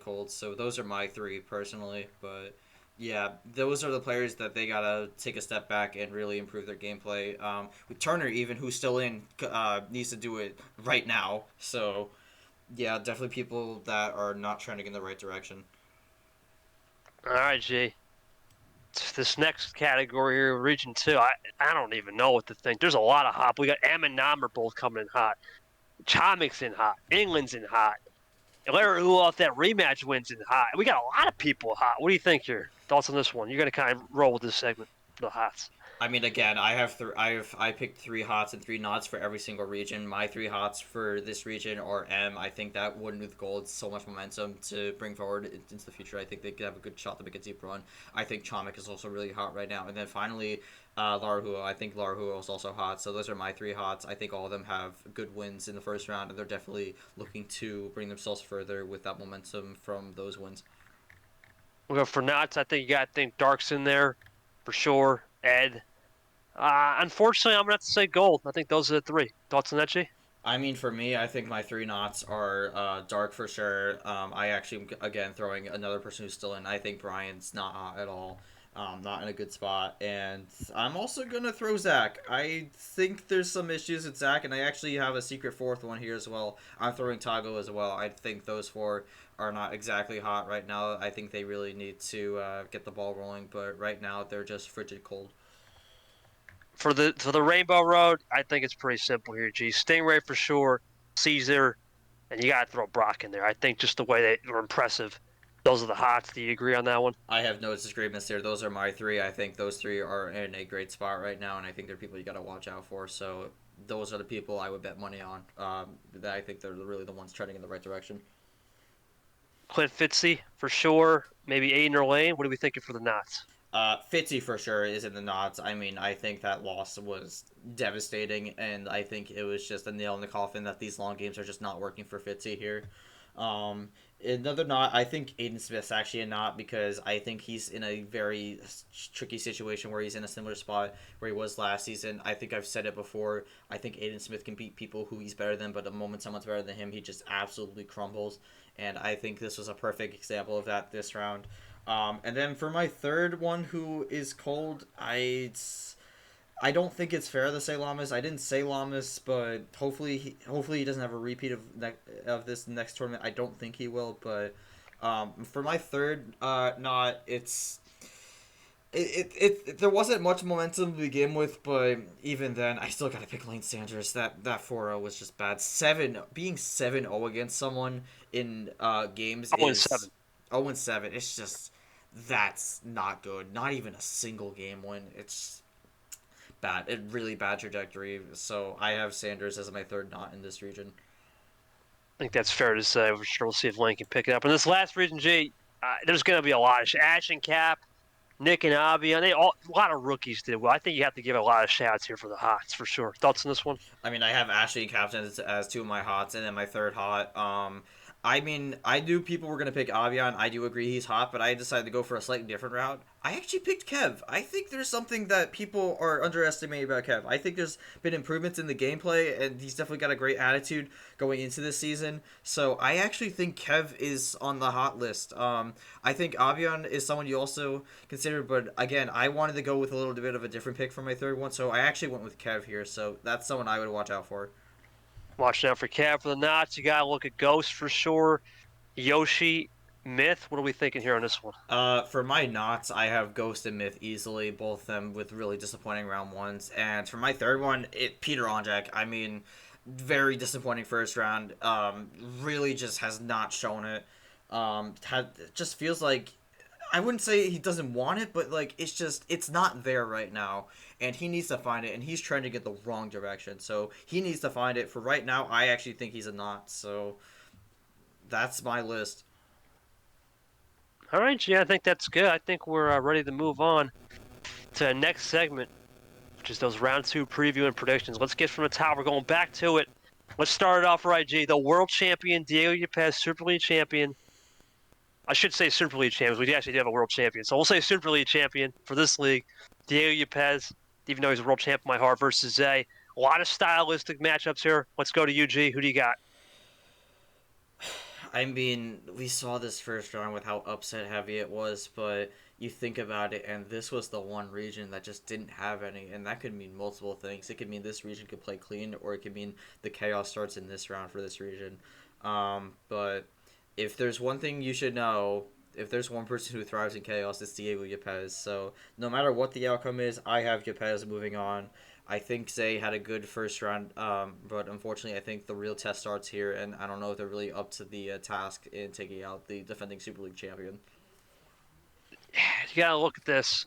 Speaker 2: colds. So those are my three personally, but yeah, those are the players that they gotta take a step back and really improve their gameplay. With Turner, even who's still in, needs to do it right now. So yeah, definitely people that are not trending in the right direction.
Speaker 1: All right, G. This next category here, Region 2, I don't even know what to think. There's a lot of hot. We got Am and Nam are both coming in hot. Chomic's in hot. England's in hot. Larry off that rematch wins in hot. We got a lot of people hot. What do you think here? Thoughts on this one? You're going to kind of roll with this segment, the hots.
Speaker 2: I mean, again, I picked three hots and three nots for every single region. My three hots for this region are M. I think that Wooden with Gold so much momentum to bring forward into the future. I think they could have a good shot to make a deep run. I think Chomic is also really hot right now. And then finally, Larahua. I think Larahua is also hot. So those are my three hots. I think all of them have good wins in the first round, and they're definitely looking to bring themselves further with that momentum from those wins.
Speaker 1: We'll go for knots. I think you got to think Dark's in there for sure. Ed. Unfortunately, I'm going to have to say Gold. I think those are the three. Thoughts on that, G?
Speaker 2: I mean, for me, I think my three knots are Dark for sure. I actually, again, throwing another person who's still in. I think Brian's not hot at all. Not in a good spot. And I'm also going to throw Zach. I think there's some issues with Zach, and I actually have a secret fourth one here as well. I'm throwing Tago as well. I think those four are not exactly hot right now. I think they really need to get the ball rolling, but right now they're just frigid cold.
Speaker 1: For the Rainbow Road, I think it's pretty simple here, G. Stingray for sure. Caesar, and you got to throw Brock in there. I think just the way they were impressive. Those are the hots. Do you agree on that one?
Speaker 2: I have no disagreements there. Those are my three. I think those three are in a great spot right now, and I think they're people you got to watch out for. So those are the people I would bet money on. That I think they're really the ones trending in the right direction.
Speaker 1: Clint Fitzy for sure. Maybe Aiden or Lane. What are we thinking for the knots?
Speaker 2: Fitzy for sure is in the knots. I mean, I think that loss was devastating, and I think it was just a nail in the coffin that these long games are just not working for Fitzy here. Um, Another knot, I think Aiden Smith's actually a knot because I think he's in a very tricky situation where he's in a similar spot where he was last season. I think I've said it before. I think Aiden Smith can beat people who he's better than, but the moment someone's better than him, he just absolutely crumbles. And I think this was a perfect example of that this round. And then for my third one, who is cold, I don't think it's fair to say Lamas. I didn't say Lamas, but hopefully he doesn't have a repeat of this next tournament. I don't think he will, but for my third not there wasn't much momentum to begin with, but even then, I still gotta pick Lane Sanders. That 4-0 was just bad. Being 7-0 against someone in games
Speaker 1: I went
Speaker 2: is
Speaker 1: seven.
Speaker 2: 0-7. It's just that's not good. Not even a single game win. It's bad. It really bad trajectory. So I have Sanders as my third not in this region.
Speaker 1: I think that's fair to say. For sure. We'll see if Lane can pick it up. In this last region, G, there's going to be a lot of Ash and Cap, Nick and Avian. A lot of rookies did well. I think you have to give a lot of shouts here for the hots for sure. Thoughts on this one?
Speaker 2: I mean, I have Ashley and Captain as two of my hots, and then my third hot. I mean, I knew people were gonna pick Avian. I do agree he's hot, but I decided to go for a slightly different route. I actually picked Kev. I think there's something that people are underestimating about Kev. I think there's been improvements in the gameplay, and he's definitely got a great attitude going into this season. So I actually think Kev is on the hot list. I think Avian is someone you also consider, but again, I wanted to go with a little bit of a different pick for my third one, so I actually went with Kev here. So that's someone I would watch out for.
Speaker 1: Watching out for Cap for the knots. You got to look at Ghost for sure. Yoshi, Myth. What are we thinking here on this one?
Speaker 2: For my knots, I have Ghost and Myth easily, both of them with really disappointing round ones. And for my third one, Peter Onjak. I mean, very disappointing first round. Really just has not shown it. Just feels like I wouldn't say he doesn't want it, but like it's not there right now, and he needs to find it, and he's trying to get the wrong direction. So he needs to find it. For right now, I actually think he's a not. So that's my list.
Speaker 1: All right, G, I think that's good. I think we're ready to move on to the next segment, which is those round 2 preview and predictions. Let's get from the top. We're going back to it. Let's start it off right, G. The world champion, Diego Yepes, Super League champion. I should say Super League champions. We actually do have a world champion. So we'll say Super League champion for this league, Diego Yepes, even though he's a world champ in my heart, versus Zay. A lot of stylistic matchups here. Let's go to UG. Who do you got?
Speaker 2: I mean, we saw this first round with how upset heavy it was, but you think about it, and this was the one region that just didn't have any, and that could mean multiple things. It could mean this region could play clean, or it could mean the chaos starts in this round for this region. But if there's one thing you should know, if there's one person who thrives in chaos, it's Diego Yepes. So no matter what the outcome is, I have Yepes moving on. I think Zay had a good first round, but unfortunately, I think the real test starts here, and I don't know if they're really up to the task in taking out the defending Super League champion.
Speaker 1: You got to look at this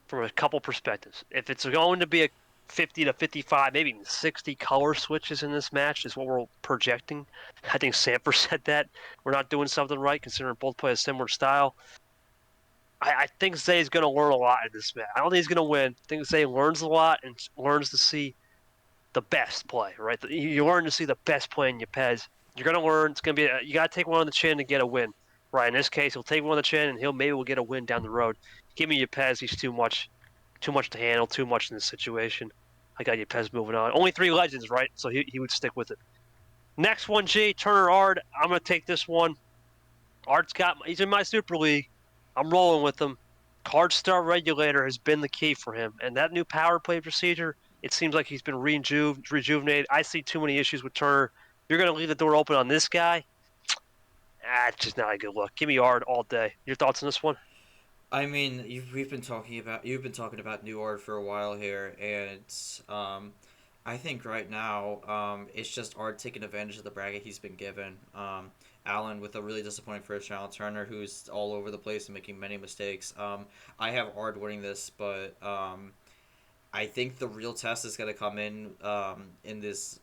Speaker 1: from a couple perspectives. If it's going to be a 50 to 55, maybe even 60 color switches in this match is what we're projecting. I think Sanford said that. We're not doing something right considering both play a similar style. I think Zay's going to learn a lot in this match. I don't think he's going to win. I think Zay learns a lot and learns to see the best play, right? You learn to see the best play in Yepes. You're going to learn. It's going to be you got to take one on the chin to get a win, right? In this case, he'll take one on the chin and maybe we'll get a win down the road. Give me Yepes. He's too much to handle, too much in this situation. I got Yepes moving on. Only 3 legends, right? So he would stick with it. Next one, G, Turner Ard. I'm going to take this one. He's in my Super League. I'm rolling with him. Card Star Regulator has been the key for him. And that new power play procedure, it seems like he's been rejuvenated. I see too many issues with Turner. You're going to leave the door open on this guy? It's just not a good look. Give me Ard all day. Your thoughts on this one?
Speaker 2: I mean, you've been talking about New Art for a while here, and I think right now it's just Art taking advantage of the bracket he's been given. Allen with a really disappointing first round, Turner who's all over the place and making many mistakes. I have Ard winning this, but I think the real test is going to come in this.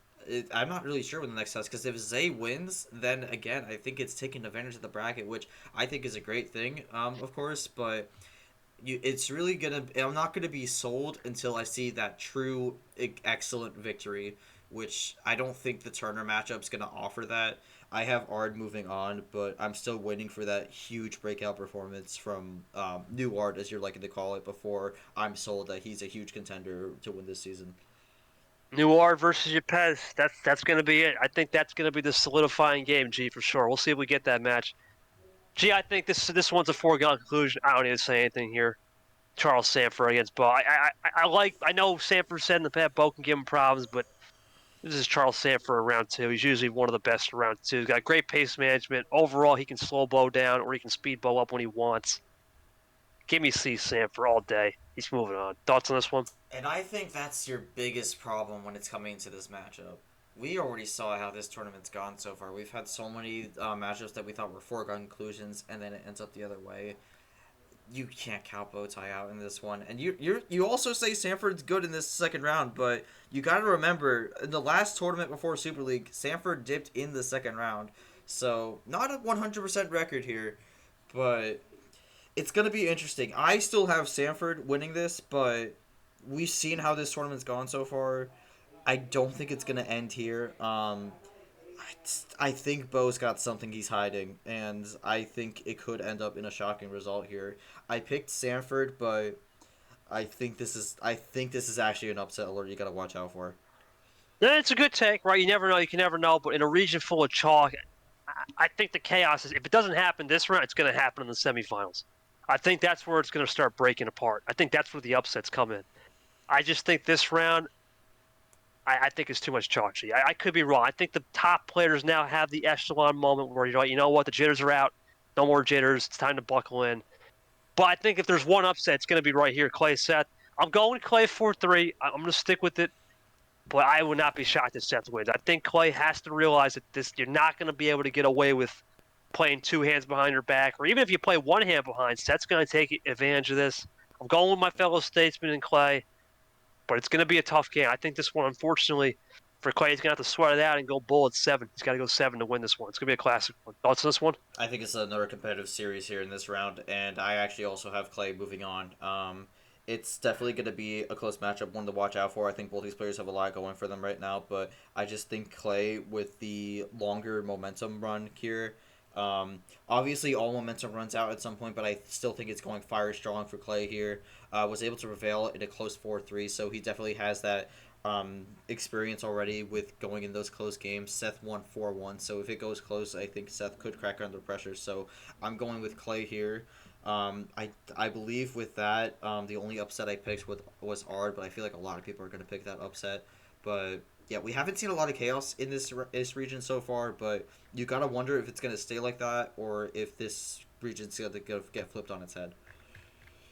Speaker 2: I'm not really sure when the next test, because if Zay wins, then again I think it's taking advantage of the bracket, which I think is a great thing, of course. But it's really gonna. I'm not gonna be sold until I see that true excellent victory, which I don't think the Turner matchup's gonna offer that. I have Ard moving on, but I'm still waiting for that huge breakout performance from New Art, as you're liking to call it, before I'm sold that he's a huge contender to win this season.
Speaker 1: New Art versus Yepes. That's going to be it. I think that's going to be the solidifying game, G, for sure. We'll see if we get that match. G, I think this one's a foregone conclusion. I don't need to say anything here. Charles Sanford against Bo. I know Sanford said in the past Bo can give him problems, but this is Charles Sanford in round 2. He's usually one of the best in round 2. He's got great pace management. Overall, he can slow Bo down or he can speed Bo up when he wants. Give me C Sanford all day. He's moving on. Thoughts on this one?
Speaker 2: And I think that's your biggest problem when it's coming to this matchup. We already saw how this tournament's gone so far. We've had so many matchups that we thought were foregone conclusions, and then it ends up the other way. You can't count Bowtie out in this one, and you also say Sanford's good in this second round, but you got to remember in the last tournament before Super League, Sanford dipped in the second round, so not a 100% record here, but it's gonna be interesting. I still have Sanford winning this, but we've seen how this tournament's gone so far. I don't think it's gonna end here. I think Bo's got something he's hiding, and I think it could end up in a shocking result here. I picked Sanford, but I think this is actually an upset alert you gotta watch out for.
Speaker 1: Yeah, it's a good take, right? You never know. You can never know. But in a region full of chalk, I think the chaos is, if it doesn't happen this round, it's going to happen in the semifinals. I think that's where it's going to start breaking apart. I think that's where the upsets come in. I just think this round, I think it's too much chalk. I could be wrong. I think the top players now have the echelon moment where you're like, you know what, the jitters are out. No more jitters. It's time to buckle in. But I think if there's one upset, it's going to be right here, Clay Seth. I'm going Clay 4-3. I'm going to stick with it. But I would not be shocked if Seth wins. I think Clay has to realize that you're not going to be able to get away with playing 2 hands behind her back, or even if you play 1 hand behind, Seth's going to take advantage of this. I'm going with my fellow statesman and Clay, but it's going to be a tough game. I think this one, unfortunately, for Clay, he's going to have to sweat it out and go bull at 7. He's got to go 7 to win this one. It's going to be a classic one. Thoughts on this one?
Speaker 2: I think it's another competitive series here in this round, and I actually also have Clay moving on. It's definitely going to be a close matchup, one to watch out for. I think both these players have a lot going for them right now, but I just think Clay, with the longer momentum run here, obviously all momentum runs out at some point, but I still think it's going fire strong for Clay here. Was able to prevail in a close 4-3, so he definitely has that experience already with going in those close games. Seth won 4-1, so if it goes close, I think Seth could crack under pressure. So I'm going with Clay here. I believe with that, the only upset I picked was Ard, but I feel like a lot of people are going to pick that upset. But yeah, we haven't seen a lot of chaos in this region so far, but you got to wonder if it's going to stay like that or if this region's going to get flipped on its head.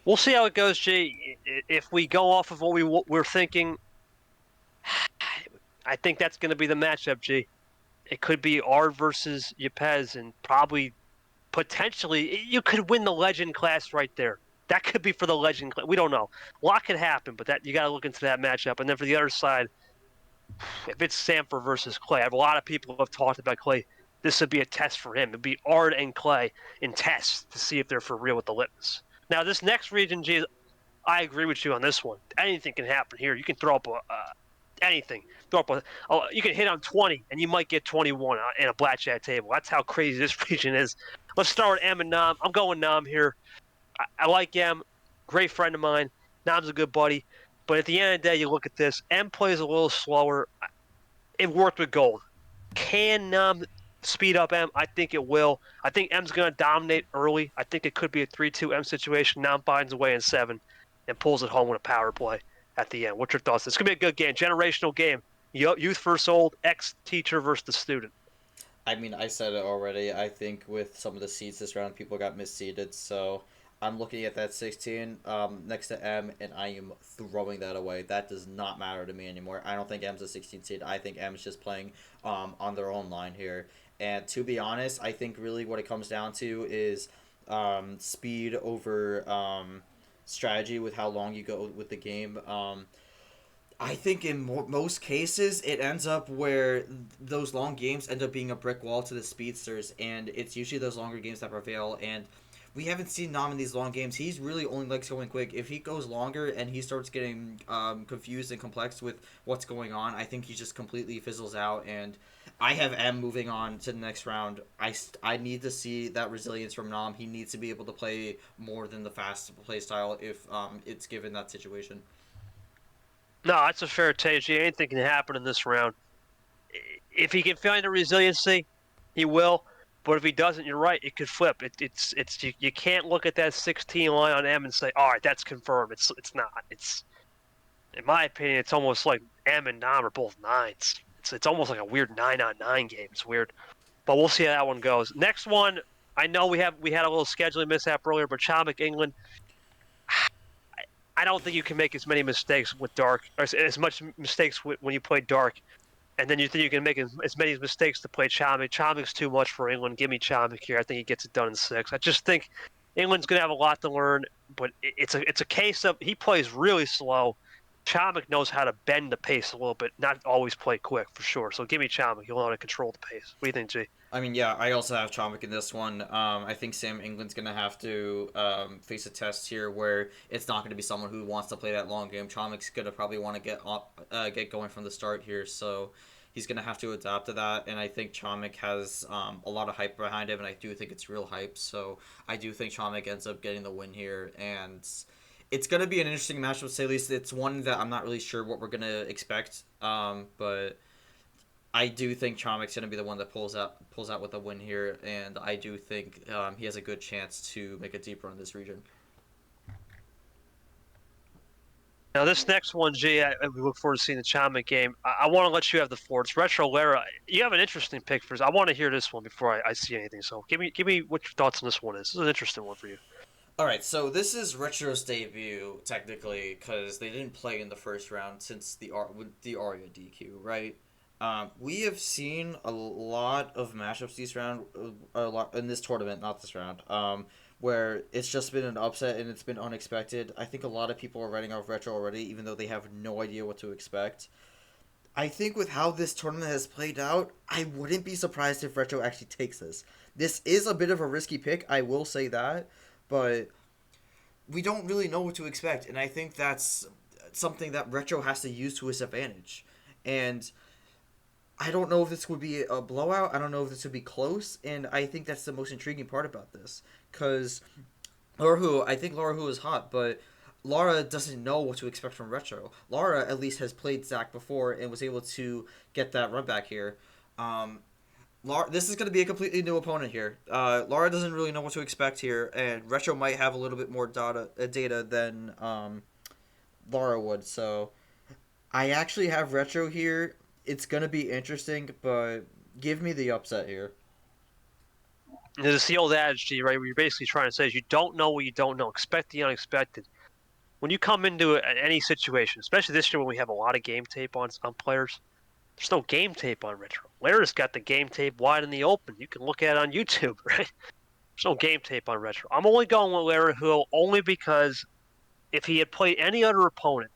Speaker 1: We'll see how it goes, G. If we go off of what we're thinking, I think that's going to be the matchup, G. It could be Ard versus Yepes, and probably, potentially, you could win the Legend class right there. That could be for the Legend class. We don't know. A lot could happen, but you got to look into that matchup. And then for the other side, if it's Sanford versus Clay, I have a lot of people who have talked about Clay. This would be a test for him. It'd be Ard and Clay in tests to see if they're for real with the litmus. Now, this next region, G, I agree with you on this one. Anything can happen here. You can throw up anything. You can hit on 20, and you might get 21 in a blackjack table. That's how crazy this region is. Let's start with M and Nam. I'm going Nam here. I like M. Great friend of mine. Nam's a good buddy. But at the end of the day, you look at this. M plays a little slower. It worked with gold. Can Nam speed up M? I think it will. I think M's going to dominate early. I think it could be a 3-2 M situation. Nam finds a way in 7 and pulls it home with a power play at the end. What's your thoughts? It's going to be a good game. Generational game. Youth versus old. Ex-teacher versus the student.
Speaker 2: I mean, I said it already. I think with some of the seeds this round, people got misseeded. So I'm looking at that 16 next to M, and I am throwing that away. That does not matter to me anymore. I don't think M's a 16 seed. I think M's just playing on their own line here. And to be honest, I think really what it comes down to is speed over strategy with how long you go with the game. I think in most cases, it ends up where those long games end up being a brick wall to the speedsters, and it's usually those longer games that prevail. And we haven't seen Nam in these long games. He's really only likes going quick. If he goes longer and he starts getting confused and complex with what's going on, I think he just completely fizzles out. And I have M moving on to the next round. I need to see that resilience from Nam. He needs to be able to play more than the fast play style if it's given that situation.
Speaker 1: No, that's a fair take. Anything can happen in this round. If he can find the resiliency, he will. But if he doesn't, you're right. It could flip. You can't look at that 16 line on M and say, all right, that's confirmed. It's not. It's, in my opinion, it's almost like M and Nam are both 9s. It's almost like a weird 9-on-9 game. It's weird, but we'll see how that one goes. Next one, I know we had a little scheduling mishap earlier, but Chomik England. I don't think you can make as many mistakes with Dark, or as much mistakes when you play Dark, and then you think you can make as many mistakes to play Chomik. Chomik's too much for England. Give me Chomik here. I think he gets it done in 6. I just think England's going to have a lot to learn, but it's a case of he plays really slow. Chomik knows how to bend the pace a little bit, not always play quick, for sure. So give me Chomik. He'll know how to control the pace. What do you think, G?
Speaker 2: I mean, yeah, I also have Chomik in this one. I think Sam England's going to have to face a test here where it's not going to be someone who wants to play that long game. Chomik's going to probably want to get going from the start here, so he's going to have to adapt to that. And I think Chomik has a lot of hype behind him, and I do think it's real hype. So I do think Chomik ends up getting the win here, and it's going to be an interesting matchup, to say at least. It's one that I'm not really sure what we're going to expect, but I do think Chomik's going to be the one that pulls out with a win here, and I do think he has a good chance to make a deep run in this region.
Speaker 1: Now, this next one, G, we look forward to seeing the Chomik game. I want to let you have the floor. It's Retro Lara. You have an interesting pick for us. I want to hear this one before I see anything. So give me what your thoughts on this one is. This is an interesting one for you.
Speaker 2: All right, so this is Retro's debut, technically, because they didn't play in the first round since the Arya DQ, right? We have seen a lot of matchups this round, a lot in this tournament, not this round, where it's just been an upset and it's been unexpected. I think a lot of people are writing off Retro already, even though they have no idea what to expect. I think with how this tournament has played out, I wouldn't be surprised if Retro actually takes this. This is a bit of a risky pick, I will say that, but we don't really know what to expect, and I think that's something that Retro has to use to his advantage. And I don't know if this would be a blowout. I don't know if this would be close, and I think that's the most intriguing part about this. Because I think Laura Hu is hot, but Laura doesn't know what to expect from Retro. Laura at least has played Zack before and was able to get that run back here. This is going to be a completely new opponent here. Laura doesn't really know what to expect here, and Retro might have a little bit more data than Laura would. So I actually have Retro here. It's going to be interesting, but give me the upset here.
Speaker 1: It's the old adage, G, right? What you're basically trying to say is you don't know what you don't know. Expect the unexpected. When you come into any situation, especially this year when we have a lot of game tape on players, there's no game tape on Retro. Lara's got the game tape wide in the open. You can look at it on YouTube, right? There's no game tape on Retro. I'm only going with Lara Hill only because if he had played any other opponent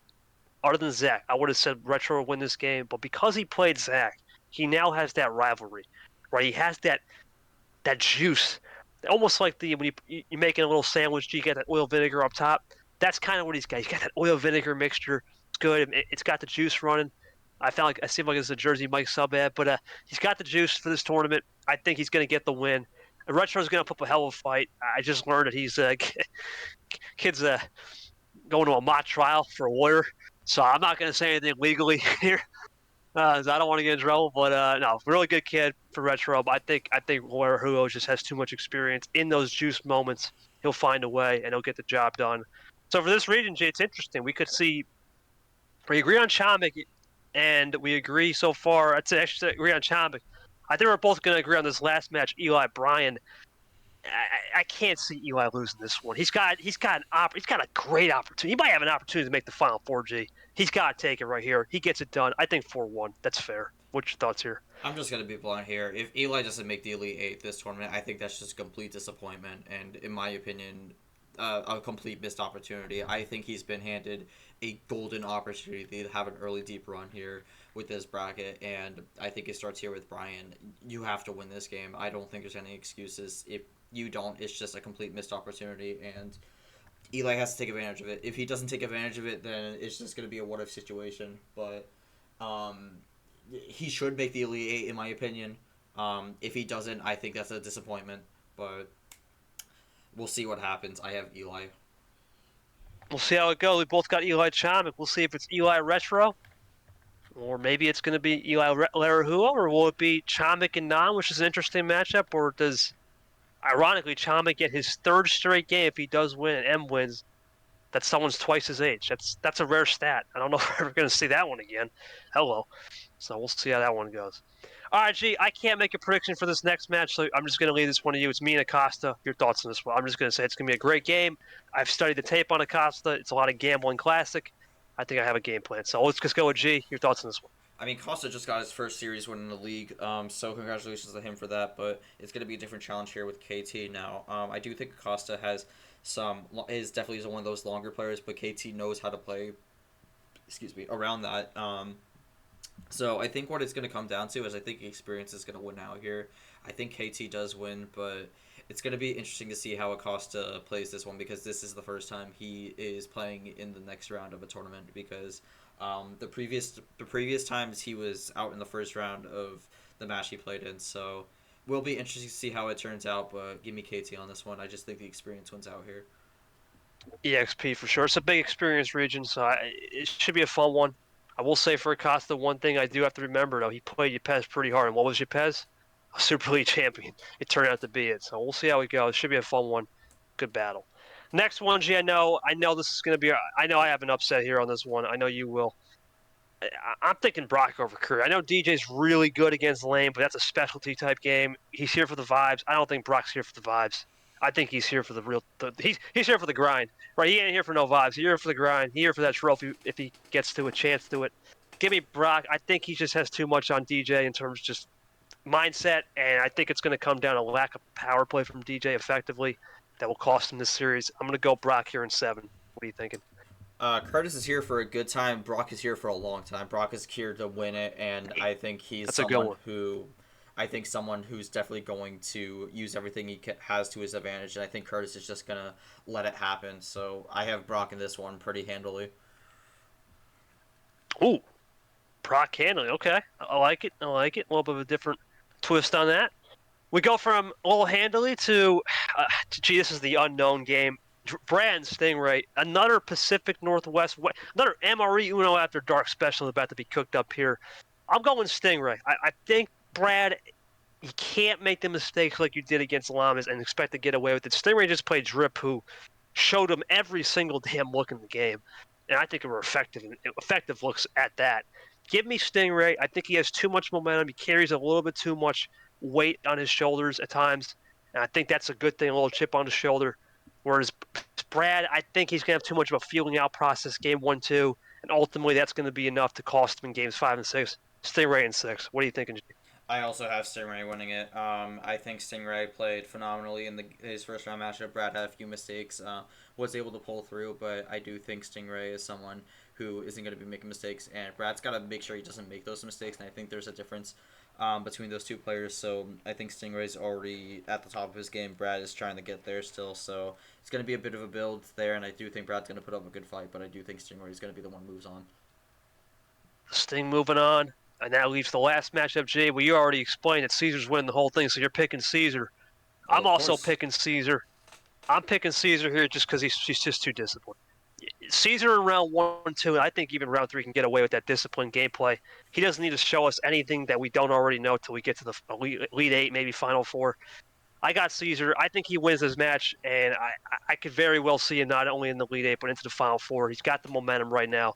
Speaker 1: other than Zack, I would have said Retro would win this game. But because he played Zack, he now has that rivalry, right? He has that juice, almost like when you're making a little sandwich, you get that oil vinegar up top. That's kind of what he's got. He's got that oil vinegar mixture. It's good. It's got the juice running. I seem like it's a Jersey Mike sub ad, but he's got the juice for this tournament. I think he's going to get the win. And Retro's going to put up a hell of a fight. I just learned that he's kid's going to a mock trial for a lawyer, so I'm not going to say anything legally here. I don't want to get in trouble, but no, really good kid for Retro. But I think Lawyer Hugo just has too much experience in those juice moments. He'll find a way and he'll get the job done. So for this region, Jay, it's interesting. We could see we agree on Chomik, and we agree so far. I'd say actually agree on Chomik. I think we're both going to agree on this last match, Eli Bryan. I can't see Eli losing this one. He's got a great opportunity. He might have an opportunity to make the Final Four, G. He's got to take it right here. He gets it done. I think 4-1. That's fair. What's your thoughts here?
Speaker 2: I'm just going to be blunt here. If Eli doesn't make the Elite Eight this tournament, I think that's just a complete disappointment. And in my opinion, a complete missed opportunity. I think he's been handed a golden opportunity to have an early deep run here with this bracket. And I think it starts here with Brian. You have to win this game. I don't think there's any excuses. If you don't, it's just a complete missed opportunity. And Eli has to take advantage of it. If he doesn't take advantage of it, then it's just going to be a what-if situation. But he should make the Elite Eight, in my opinion. If he doesn't, I think that's a disappointment. But we'll see what happens. I have Eli.
Speaker 1: We'll see how it goes. We both got Eli Chomik. We'll see if it's Eli Retro, or maybe it's going to be Eli Larahuo, or will it be Chomik and Nan, which is an interesting matchup, or does, ironically, Chomik get his third straight game if he does win and M wins? That someone's twice his age. That's a rare stat. I don't know if we're ever going to see that one again. Hello. So we'll see how that one goes. All right, G, I can't make a prediction for this next match, so I'm just going to leave this one to you. It's me and Acosta. Your thoughts on this one? I'm just going to say it's going to be a great game. I've studied the tape on Acosta. It's a lot of gambling classic. I think I have a game plan. So let's just go with G. Your thoughts on this one?
Speaker 2: I mean, Costa just got his first series win in the league, so congratulations to him for that. But it's going to be a different challenge here with KT now. I do think Costa is definitely one of those longer players, but KT knows how to play. Around that. So I think what it's going to come down to is I think experience is going to win out here. I think KT does win, but it's going to be interesting to see how Acosta plays this one because this is the first time he is playing in the next round of a tournament because the previous times he was out in the first round of the match he played in. So will be interesting to see how it turns out, but give me KT on this one. I just think the experience wins out here.
Speaker 1: EXP for sure. It's a big experience region, so it should be a fun one. I will say for Acosta, one thing I do have to remember, though, he played Yepes pretty hard. And what was Yepes? A Super League champion. It turned out to be it. So we'll see how it goes. It should be a fun one. Good battle. Next one, G, I know this is going to be – I know I have an upset here on this one. I know you will. I'm thinking Brock over Curry. I know DJ's really good against Lane, but that's a specialty type game. He's here for the vibes. I don't think Brock's here for the vibes. I think he's here for the real. He's here for the grind, right? He ain't here for no vibes. He's here for the grind. He's here for that trophy if he gets to a chance to it. Give me Brock. I think he just has too much on DJ in terms of just mindset, and I think it's going to come down to lack of power play from DJ effectively that will cost him this series. I'm going to go Brock here in 7. What are you thinking?
Speaker 2: Curtis is here for a good time. Brock is here for a long time. Brock is here to win it, and I think he's
Speaker 1: That's a good one.
Speaker 2: someone who's definitely going to use everything he has to his advantage, and I think Curtis is just gonna let it happen. So I have Brock in this one pretty handily.
Speaker 1: Ooh, Brock handling. Okay, I like it. I like it. A little bit of a different twist on that. We go from a little handily to, gee, this is the unknown game. Brand Stingray, another Pacific Northwest, another MRE Uno After Dark special about to be cooked up here. I'm going Stingray. I think Brad, you can't make the mistakes like you did against Lamas and expect to get away with it. Stingray just played Drip, who showed him every single damn look in the game, and I think it were effective looks at that. Give me Stingray. I think he has too much momentum. He carries a little bit too much weight on his shoulders at times, and I think that's a good thing, a little chip on his shoulder. Whereas Brad, I think he's going to have too much of a feeling out process game 1, 2, and ultimately that's going to be enough to cost him in games 5 and 6. Stingray in 6. What are you thinking, G?
Speaker 2: I also have Stingray winning it. I think Stingray played phenomenally in his first round matchup. Brad had a few mistakes, was able to pull through, but I do think Stingray is someone who isn't going to be making mistakes, and Brad's got to make sure he doesn't make those mistakes, and I think there's a difference between those two players, so I think Stingray's already at the top of his game. Brad is trying to get there still, so it's going to be a bit of a build there, and I do think Brad's going to put up a good fight, but I do think Stingray's going to be the one who moves on.
Speaker 1: Sting moving on, and that leaves the last matchup, Jay. Well, you already explained that Caesar's winning the whole thing, so you're picking Caesar. I'm also picking Caesar. I'm picking Caesar here just because he's just too disciplined. Caesar in round 1, 2, and I think even round 3 can get away with that disciplined gameplay. He doesn't need to show us anything that we don't already know till we get to the Elite 8, maybe Final 4. I got Caesar. I think he wins this match, and I could very well see him not only in the Elite 8, but into the Final 4. He's got the momentum right now.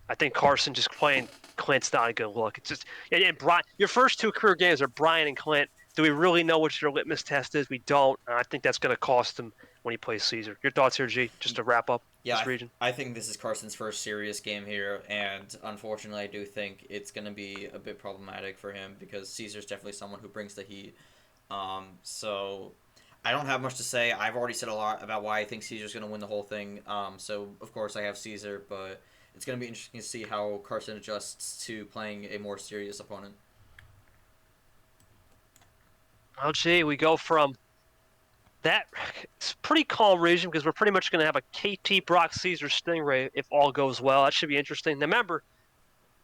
Speaker 1: I think Carson just playing Clint's not a good look. It's just, and Brian, your first 2 career games are Brian and Clint. Do we really know what your litmus test is? We don't. And I think that's going to cost him when he plays Caesar. Your thoughts here, G, just to wrap up this region?
Speaker 2: I think this is Carson's first serious game here, and unfortunately I do think it's going to be a bit problematic for him because Caesar's definitely someone who brings the heat. So I don't have much to say. I've already said a lot about why I think Caesar's going to win the whole thing. So, of course, I have Caesar, but it's going to be interesting to see how Carson adjusts to playing a more serious opponent.
Speaker 1: Well, gee, we go from that. It's a pretty calm region because we're pretty much going to have a KT, Brock, Caesar, Stingray if all goes well. That should be interesting. Now, remember,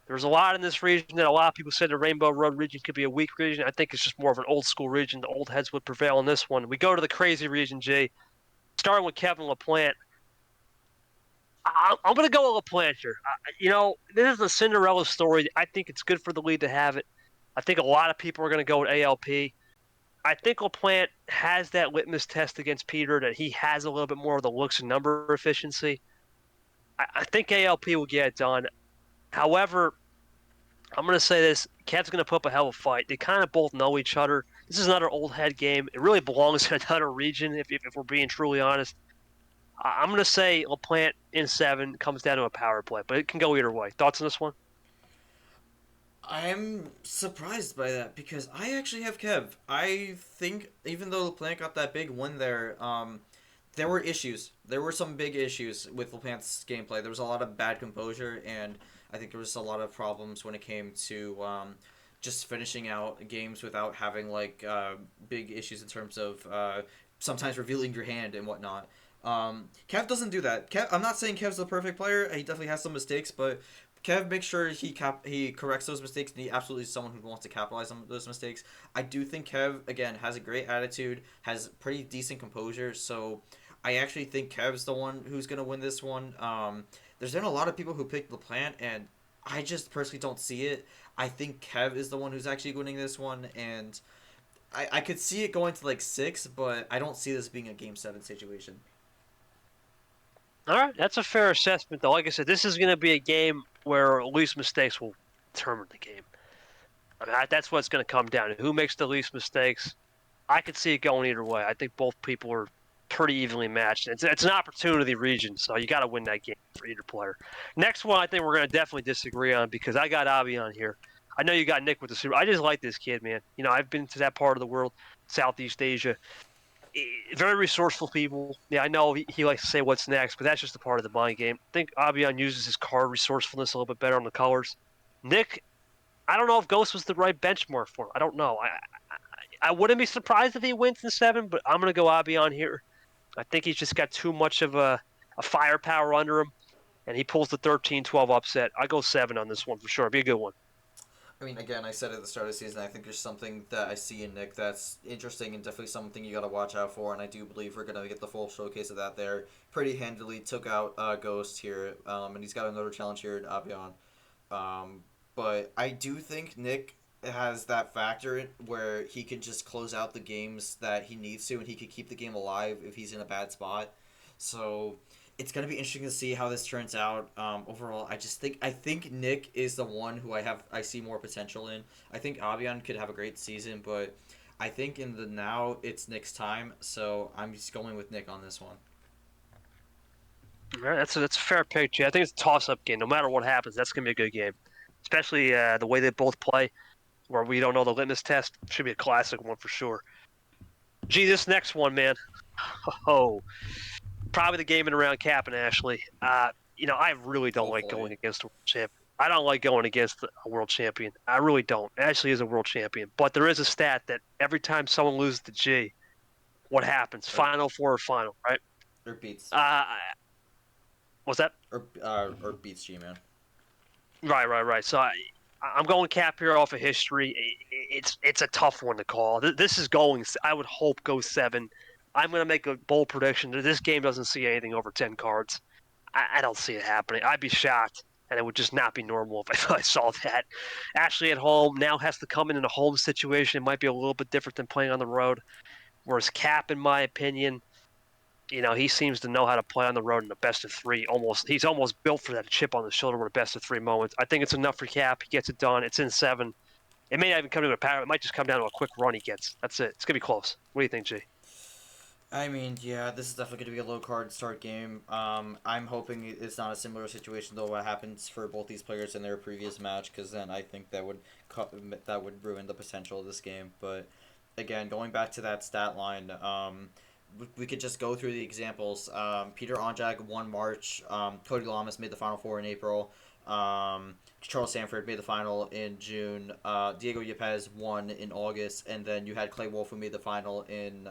Speaker 1: there's a lot in this region that a lot of people said the Rainbow Road region could be a weak region. I think it's just more of an old school region. The old heads would prevail in this one. We go to the crazy region, Jay, starting with Kevin LaPlante. I'm going to go with LaPlante here. This is a Cinderella story. I think it's good for the league to have it. I think a lot of people are going to go with ALP. I think LaPlante has that litmus test against Peter that he has a little bit more of the looks and number efficiency. I think ALP will get it done. However, I'm going to say this. Kev's going to put up a hell of a fight. They kind of both know each other. This is another old head game. It really belongs in another region, if we're being truly honest. I'm going to say LaPlante in 7 comes down to a power play, but it can go either way. Thoughts on this one?
Speaker 2: I'm surprised by that because I actually have Kev. I think even though LaPlante got that big win there, there were issues. There were some big issues with LaPlante's gameplay. There was a lot of bad composure, and I think there was a lot of problems when it came to just finishing out games without having big issues in terms of sometimes revealing your hand and whatnot. Kev doesn't do that. I'm not saying Kev's the perfect player. He definitely has some mistakes, but Kev makes sure he corrects those mistakes, and he absolutely is someone who wants to capitalize on those mistakes. I do think Kev, again, has a great attitude, has pretty decent composure, so I actually think Kev's the one who's going to win this one. There's been a lot of people who picked LaPlante, and I just personally don't see it. I think Kev is the one who's actually winning this one, and I could see it going to 6, but I don't see this being a Game 7 situation.
Speaker 1: All right, that's a fair assessment, though. Like I said, this is going to be a game where least mistakes will determine the game. I mean, that's what it's going to come down to. Who makes the least mistakes? I could see it going either way. I think both people are pretty evenly matched. It's an opportunity region, so you got to win that game for either player. Next one, I think we're going to definitely disagree on because I got Avi on here. I know you got Nick with the Super. I just like this kid, man. I've been to that part of the world, Southeast Asia. Very resourceful people. Yeah, I know he likes to say what's next, but that's just a part of the mind game. I think Avian uses his card resourcefulness a little bit better on the colors. Nick, I don't know if Ghost was the right benchmark for him. I don't know. I wouldn't be surprised if he wins in 7, but I'm going to go Avian here. I think he's just got too much of a firepower under him, and he pulls the 13-12 upset. I go 7 on this one for sure. It'll be a good one.
Speaker 2: I mean, again, I said at the start of the season, I think there's something that I see in Nick that's interesting and definitely something you got to watch out for, and I do believe we're going to get the full showcase of that there. Pretty handily took out Ghost here, and he's got another challenge here in Avion. But I do think Nick has that factor where he can just close out the games that he needs to, and he could keep the game alive if he's in a bad spot. So it's gonna be interesting to see how this turns out. Overall, I think Nick is the one who I see more potential in. I think Avian could have a great season, but I think in the now it's Nick's time. So I'm just going with Nick on this one.
Speaker 1: All right, that's a fair pick, Jay. I think it's a toss-up game. No matter what happens, that's gonna be a good game, especially the way they both play, where we don't know the litmus test. Should be a classic one for sure. Gee, this next one, man. Oh, probably the game in around Cap and Ashley. I really don't like going against a world champion. I don't like going against a world champion. I really don't. Ashley is a world champion, but there is a stat that every time someone loses to G, what happens? Final 4 or final, right?
Speaker 2: Or beats.
Speaker 1: What's that?
Speaker 2: Or beats G, man.
Speaker 1: Right. So I'm going Cap here off of history. It's a tough one to call. This is going. I would hope go 7. I'm going to make a bold prediction that this game doesn't see anything over 10 cards. I don't see it happening. I'd be shocked, and it would just not be normal if I saw that. Ashley at home now has to come in a home situation. It might be a little bit different than playing on the road. Whereas Cap, in my opinion, he seems to know how to play on the road in a best of 3. He's almost built for that chip on the shoulder with a best of 3 moments. I think it's enough for Cap. He gets it done. It's in 7. It may not even come to a power. It might just come down to a quick run he gets. That's it. It's going to be close. What do you think, G?
Speaker 2: I mean, yeah, this is definitely going to be a low card start game. I'm hoping it's not a similar situation though what happens for both these players in their previous match, because then I think that would ruin the potential of this game. But again, going back to that stat line, we could just go through the examples. Peter Onjak won March. Cody Lamas made the Final 4 in April. Charles Sanford made the final in June. Diego Yepes won in August, and then you had Clay Wolf who made the final in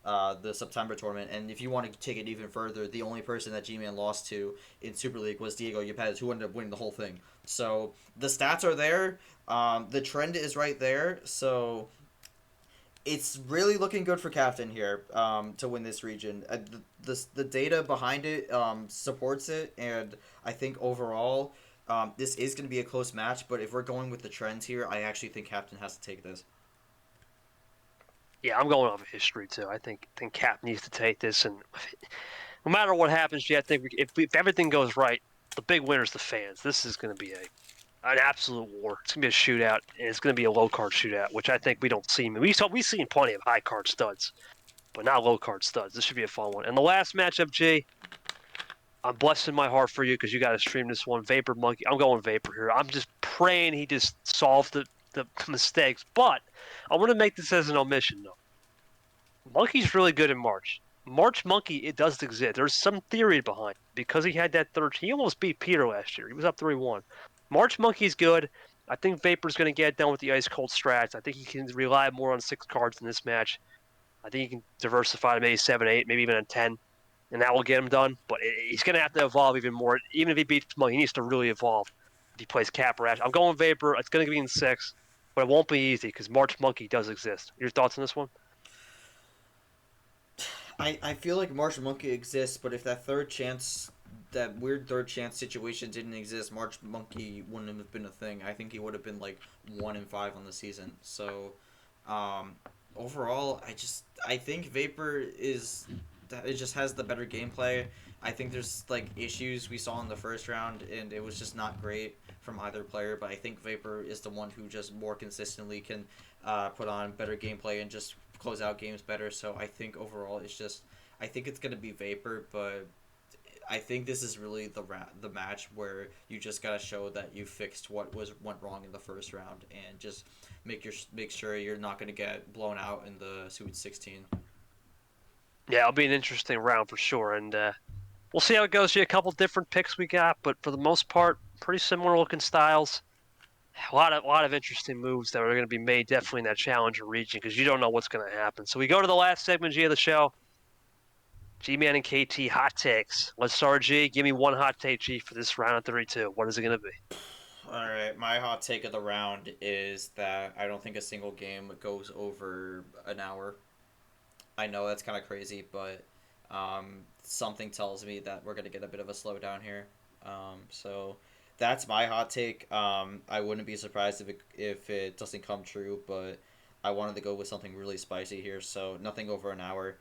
Speaker 2: the September tournament. And if you want to take it even further, the only person that Gman lost to in Super League was Diego Yepes, who ended up winning the whole thing. So the stats are there. The trend is right there. So it's really looking good for Captain here to win this region. The data behind it supports it, and I think overall this is going to be a close match. But if we're going with the trends here, I actually think Captain has to take this.
Speaker 1: Yeah, I'm going off of history too. I think Cap needs to take this, and no matter what happens, G, I think if everything goes right, the big winner's the fans. This is going to be an absolute war. It's going to be a shootout, and it's going to be a low card shootout, which I think we don't see. We've seen plenty of high card studs, but not low card studs. This should be a fun one. And the last matchup, G, I'm blessing my heart for you because you got to stream this one. Vapor Monkey. I'm going Vapor here. I'm just praying he just solves the mistakes, but I want to make this as an omission though. Monkey's really good in March. March Monkey, it does exist. There's some theory behind it because he had that 13. He almost beat Peter last year. He was up 3-1. March Monkey's good. I think Vapor's going to get it done with the ice cold strats. I think he can rely more on 6 cards in this match. I think he can diversify to maybe 7, 8, maybe even a 10, and that will get him done. But he's going to have to evolve even more. Even if he beats Monkey, he needs to really evolve. If he plays Cap or Ash, I'm going Vapor. It's going to be in 6. But it won't be easy because March Monkey does exist. Your thoughts on this one?
Speaker 2: I feel like March Monkey exists, but if that weird third chance situation didn't exist, March Monkey wouldn't have been a thing. I think he would have been like 1-5 on the season. So, overall, I think Vapor it just has the better gameplay. I think there's like issues we saw in the first round, and it was just not great from either player. But I think Vapor is the one who just more consistently can put on better gameplay and just close out games better. So I think overall I think it's gonna be Vapor, but I think this is really the match where you just gotta show that you fixed what went wrong in the first round and just make sure you're not gonna get blown out in the Sweet 16.
Speaker 1: Yeah, it'll be an interesting round for sure, and we'll see how it goes. A couple different picks we got, but for the most part, pretty similar looking styles. A lot of interesting moves that are going to be made definitely in that challenger region because you don't know what's going to happen. So we go to the last segment, G, of the show. Gman and KT hot takes. Let's start, G. Give me one hot take, G, for this round of 32. What is it going to be?
Speaker 2: All right, my hot take of the round is that I don't think a single game goes over an hour. I know that's kind of crazy, but something tells me that we're gonna get a bit of a slowdown here. So that's my hot take. I wouldn't be surprised if it doesn't come true, but I wanted to go with something really spicy here, so nothing over an hour.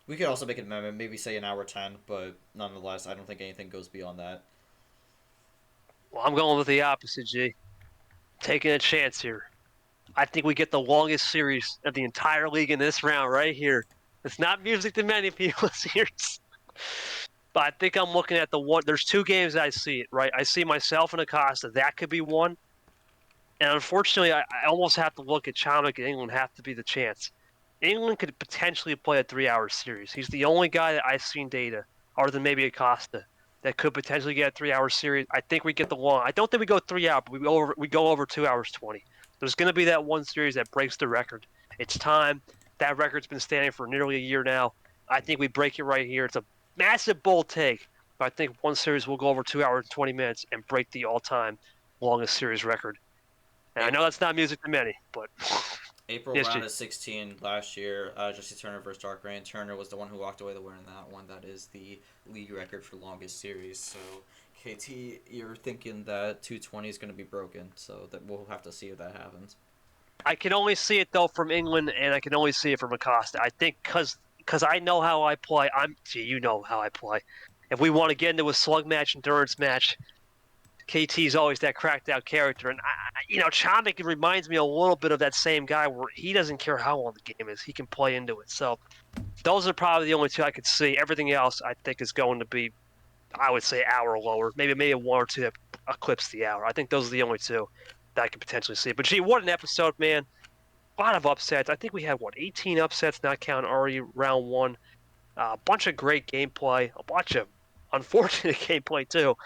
Speaker 2: We could also make an amendment, maybe say an hour 10, but nonetheless, I don't think anything goes beyond that.
Speaker 1: Well, I'm going with the opposite, G. Taking a chance here. I think we get the longest series of the entire league in this round right here. It's not music to many people's ears. But I think I'm looking at the one. There's two games I see it, right? I see myself and Acosta. That could be one. And unfortunately, I almost have to look at Chomik and England have to be the chance. England could potentially play a 3-hour series. He's the only guy that I've seen data, other than maybe Acosta, that could potentially get a 3-hour series. I think we get the long. I don't think we go 3 hours, but we go over 2 hours 20. There's going to be that one series that breaks the record. It's time. That record's been standing for nearly a year now. I think we break it right here. It's a massive bold take, but I think one series will go over 2 hours and 20 minutes and break the all-time longest series record. And I know that's not music to many, but
Speaker 2: April
Speaker 1: yes,
Speaker 2: round
Speaker 1: G.
Speaker 2: of 16 last year, Jesse Turner versus Dark Rain. Turner was the one who walked away the winner in that one. That is the league record for longest series. So, KT, you're thinking that 220 is going to be broken. So that we'll have to see if that happens.
Speaker 1: I can only see it though from England, and I can only see it from Acosta. I think because I know how I play. You know how I play. If we want to get into a slug match, endurance match, KT's always that cracked out character, and Chomik reminds me a little bit of that same guy where he doesn't care how long the game is; he can play into it. So those are probably the only two I could see. Everything else, I think, is going to be, I would say, hour lower. Maybe one or two that eclipse the hour. I think those are the only two that I could potentially see. But gee, what an episode, man! A lot of upsets. I think we had 18 upsets, not counting already round one. A bunch of great gameplay, a bunch of unfortunate gameplay too.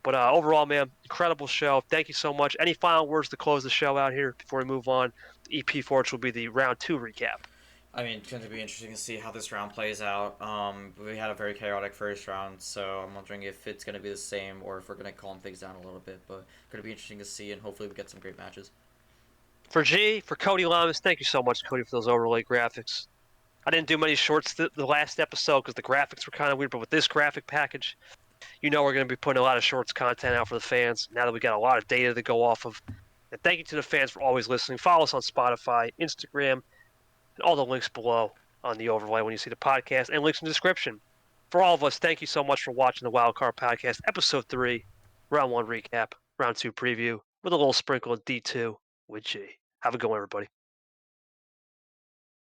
Speaker 1: But overall, man, incredible show. Thank you so much. Any final words to close the show out here before we move on? EP4, which will be the round 2 recap.
Speaker 2: I mean, it's going to be interesting to see how this round plays out. We had a very chaotic first round, so I'm wondering if it's going to be the same or if we're going to calm things down a little bit. But going to be interesting to see, and hopefully we get some great matches.
Speaker 1: For G, for Cody Lamas, thank you so much, Cody, for those overlay graphics. I didn't do many shorts the last episode because the graphics were kind of weird, but with this graphic package, we're going to be putting a lot of shorts content out for the fans now that we got a lot of data to go off of. And thank you to the fans for always listening. Follow us on Spotify, Instagram, and all the links below on the overlay when you see the podcast and links in the description. For all of us, thank you so much for watching the Wildcard Podcast, Episode 3, Round 1 recap, Round 2 preview, with a little sprinkle of D2 with G. Have a good one, everybody.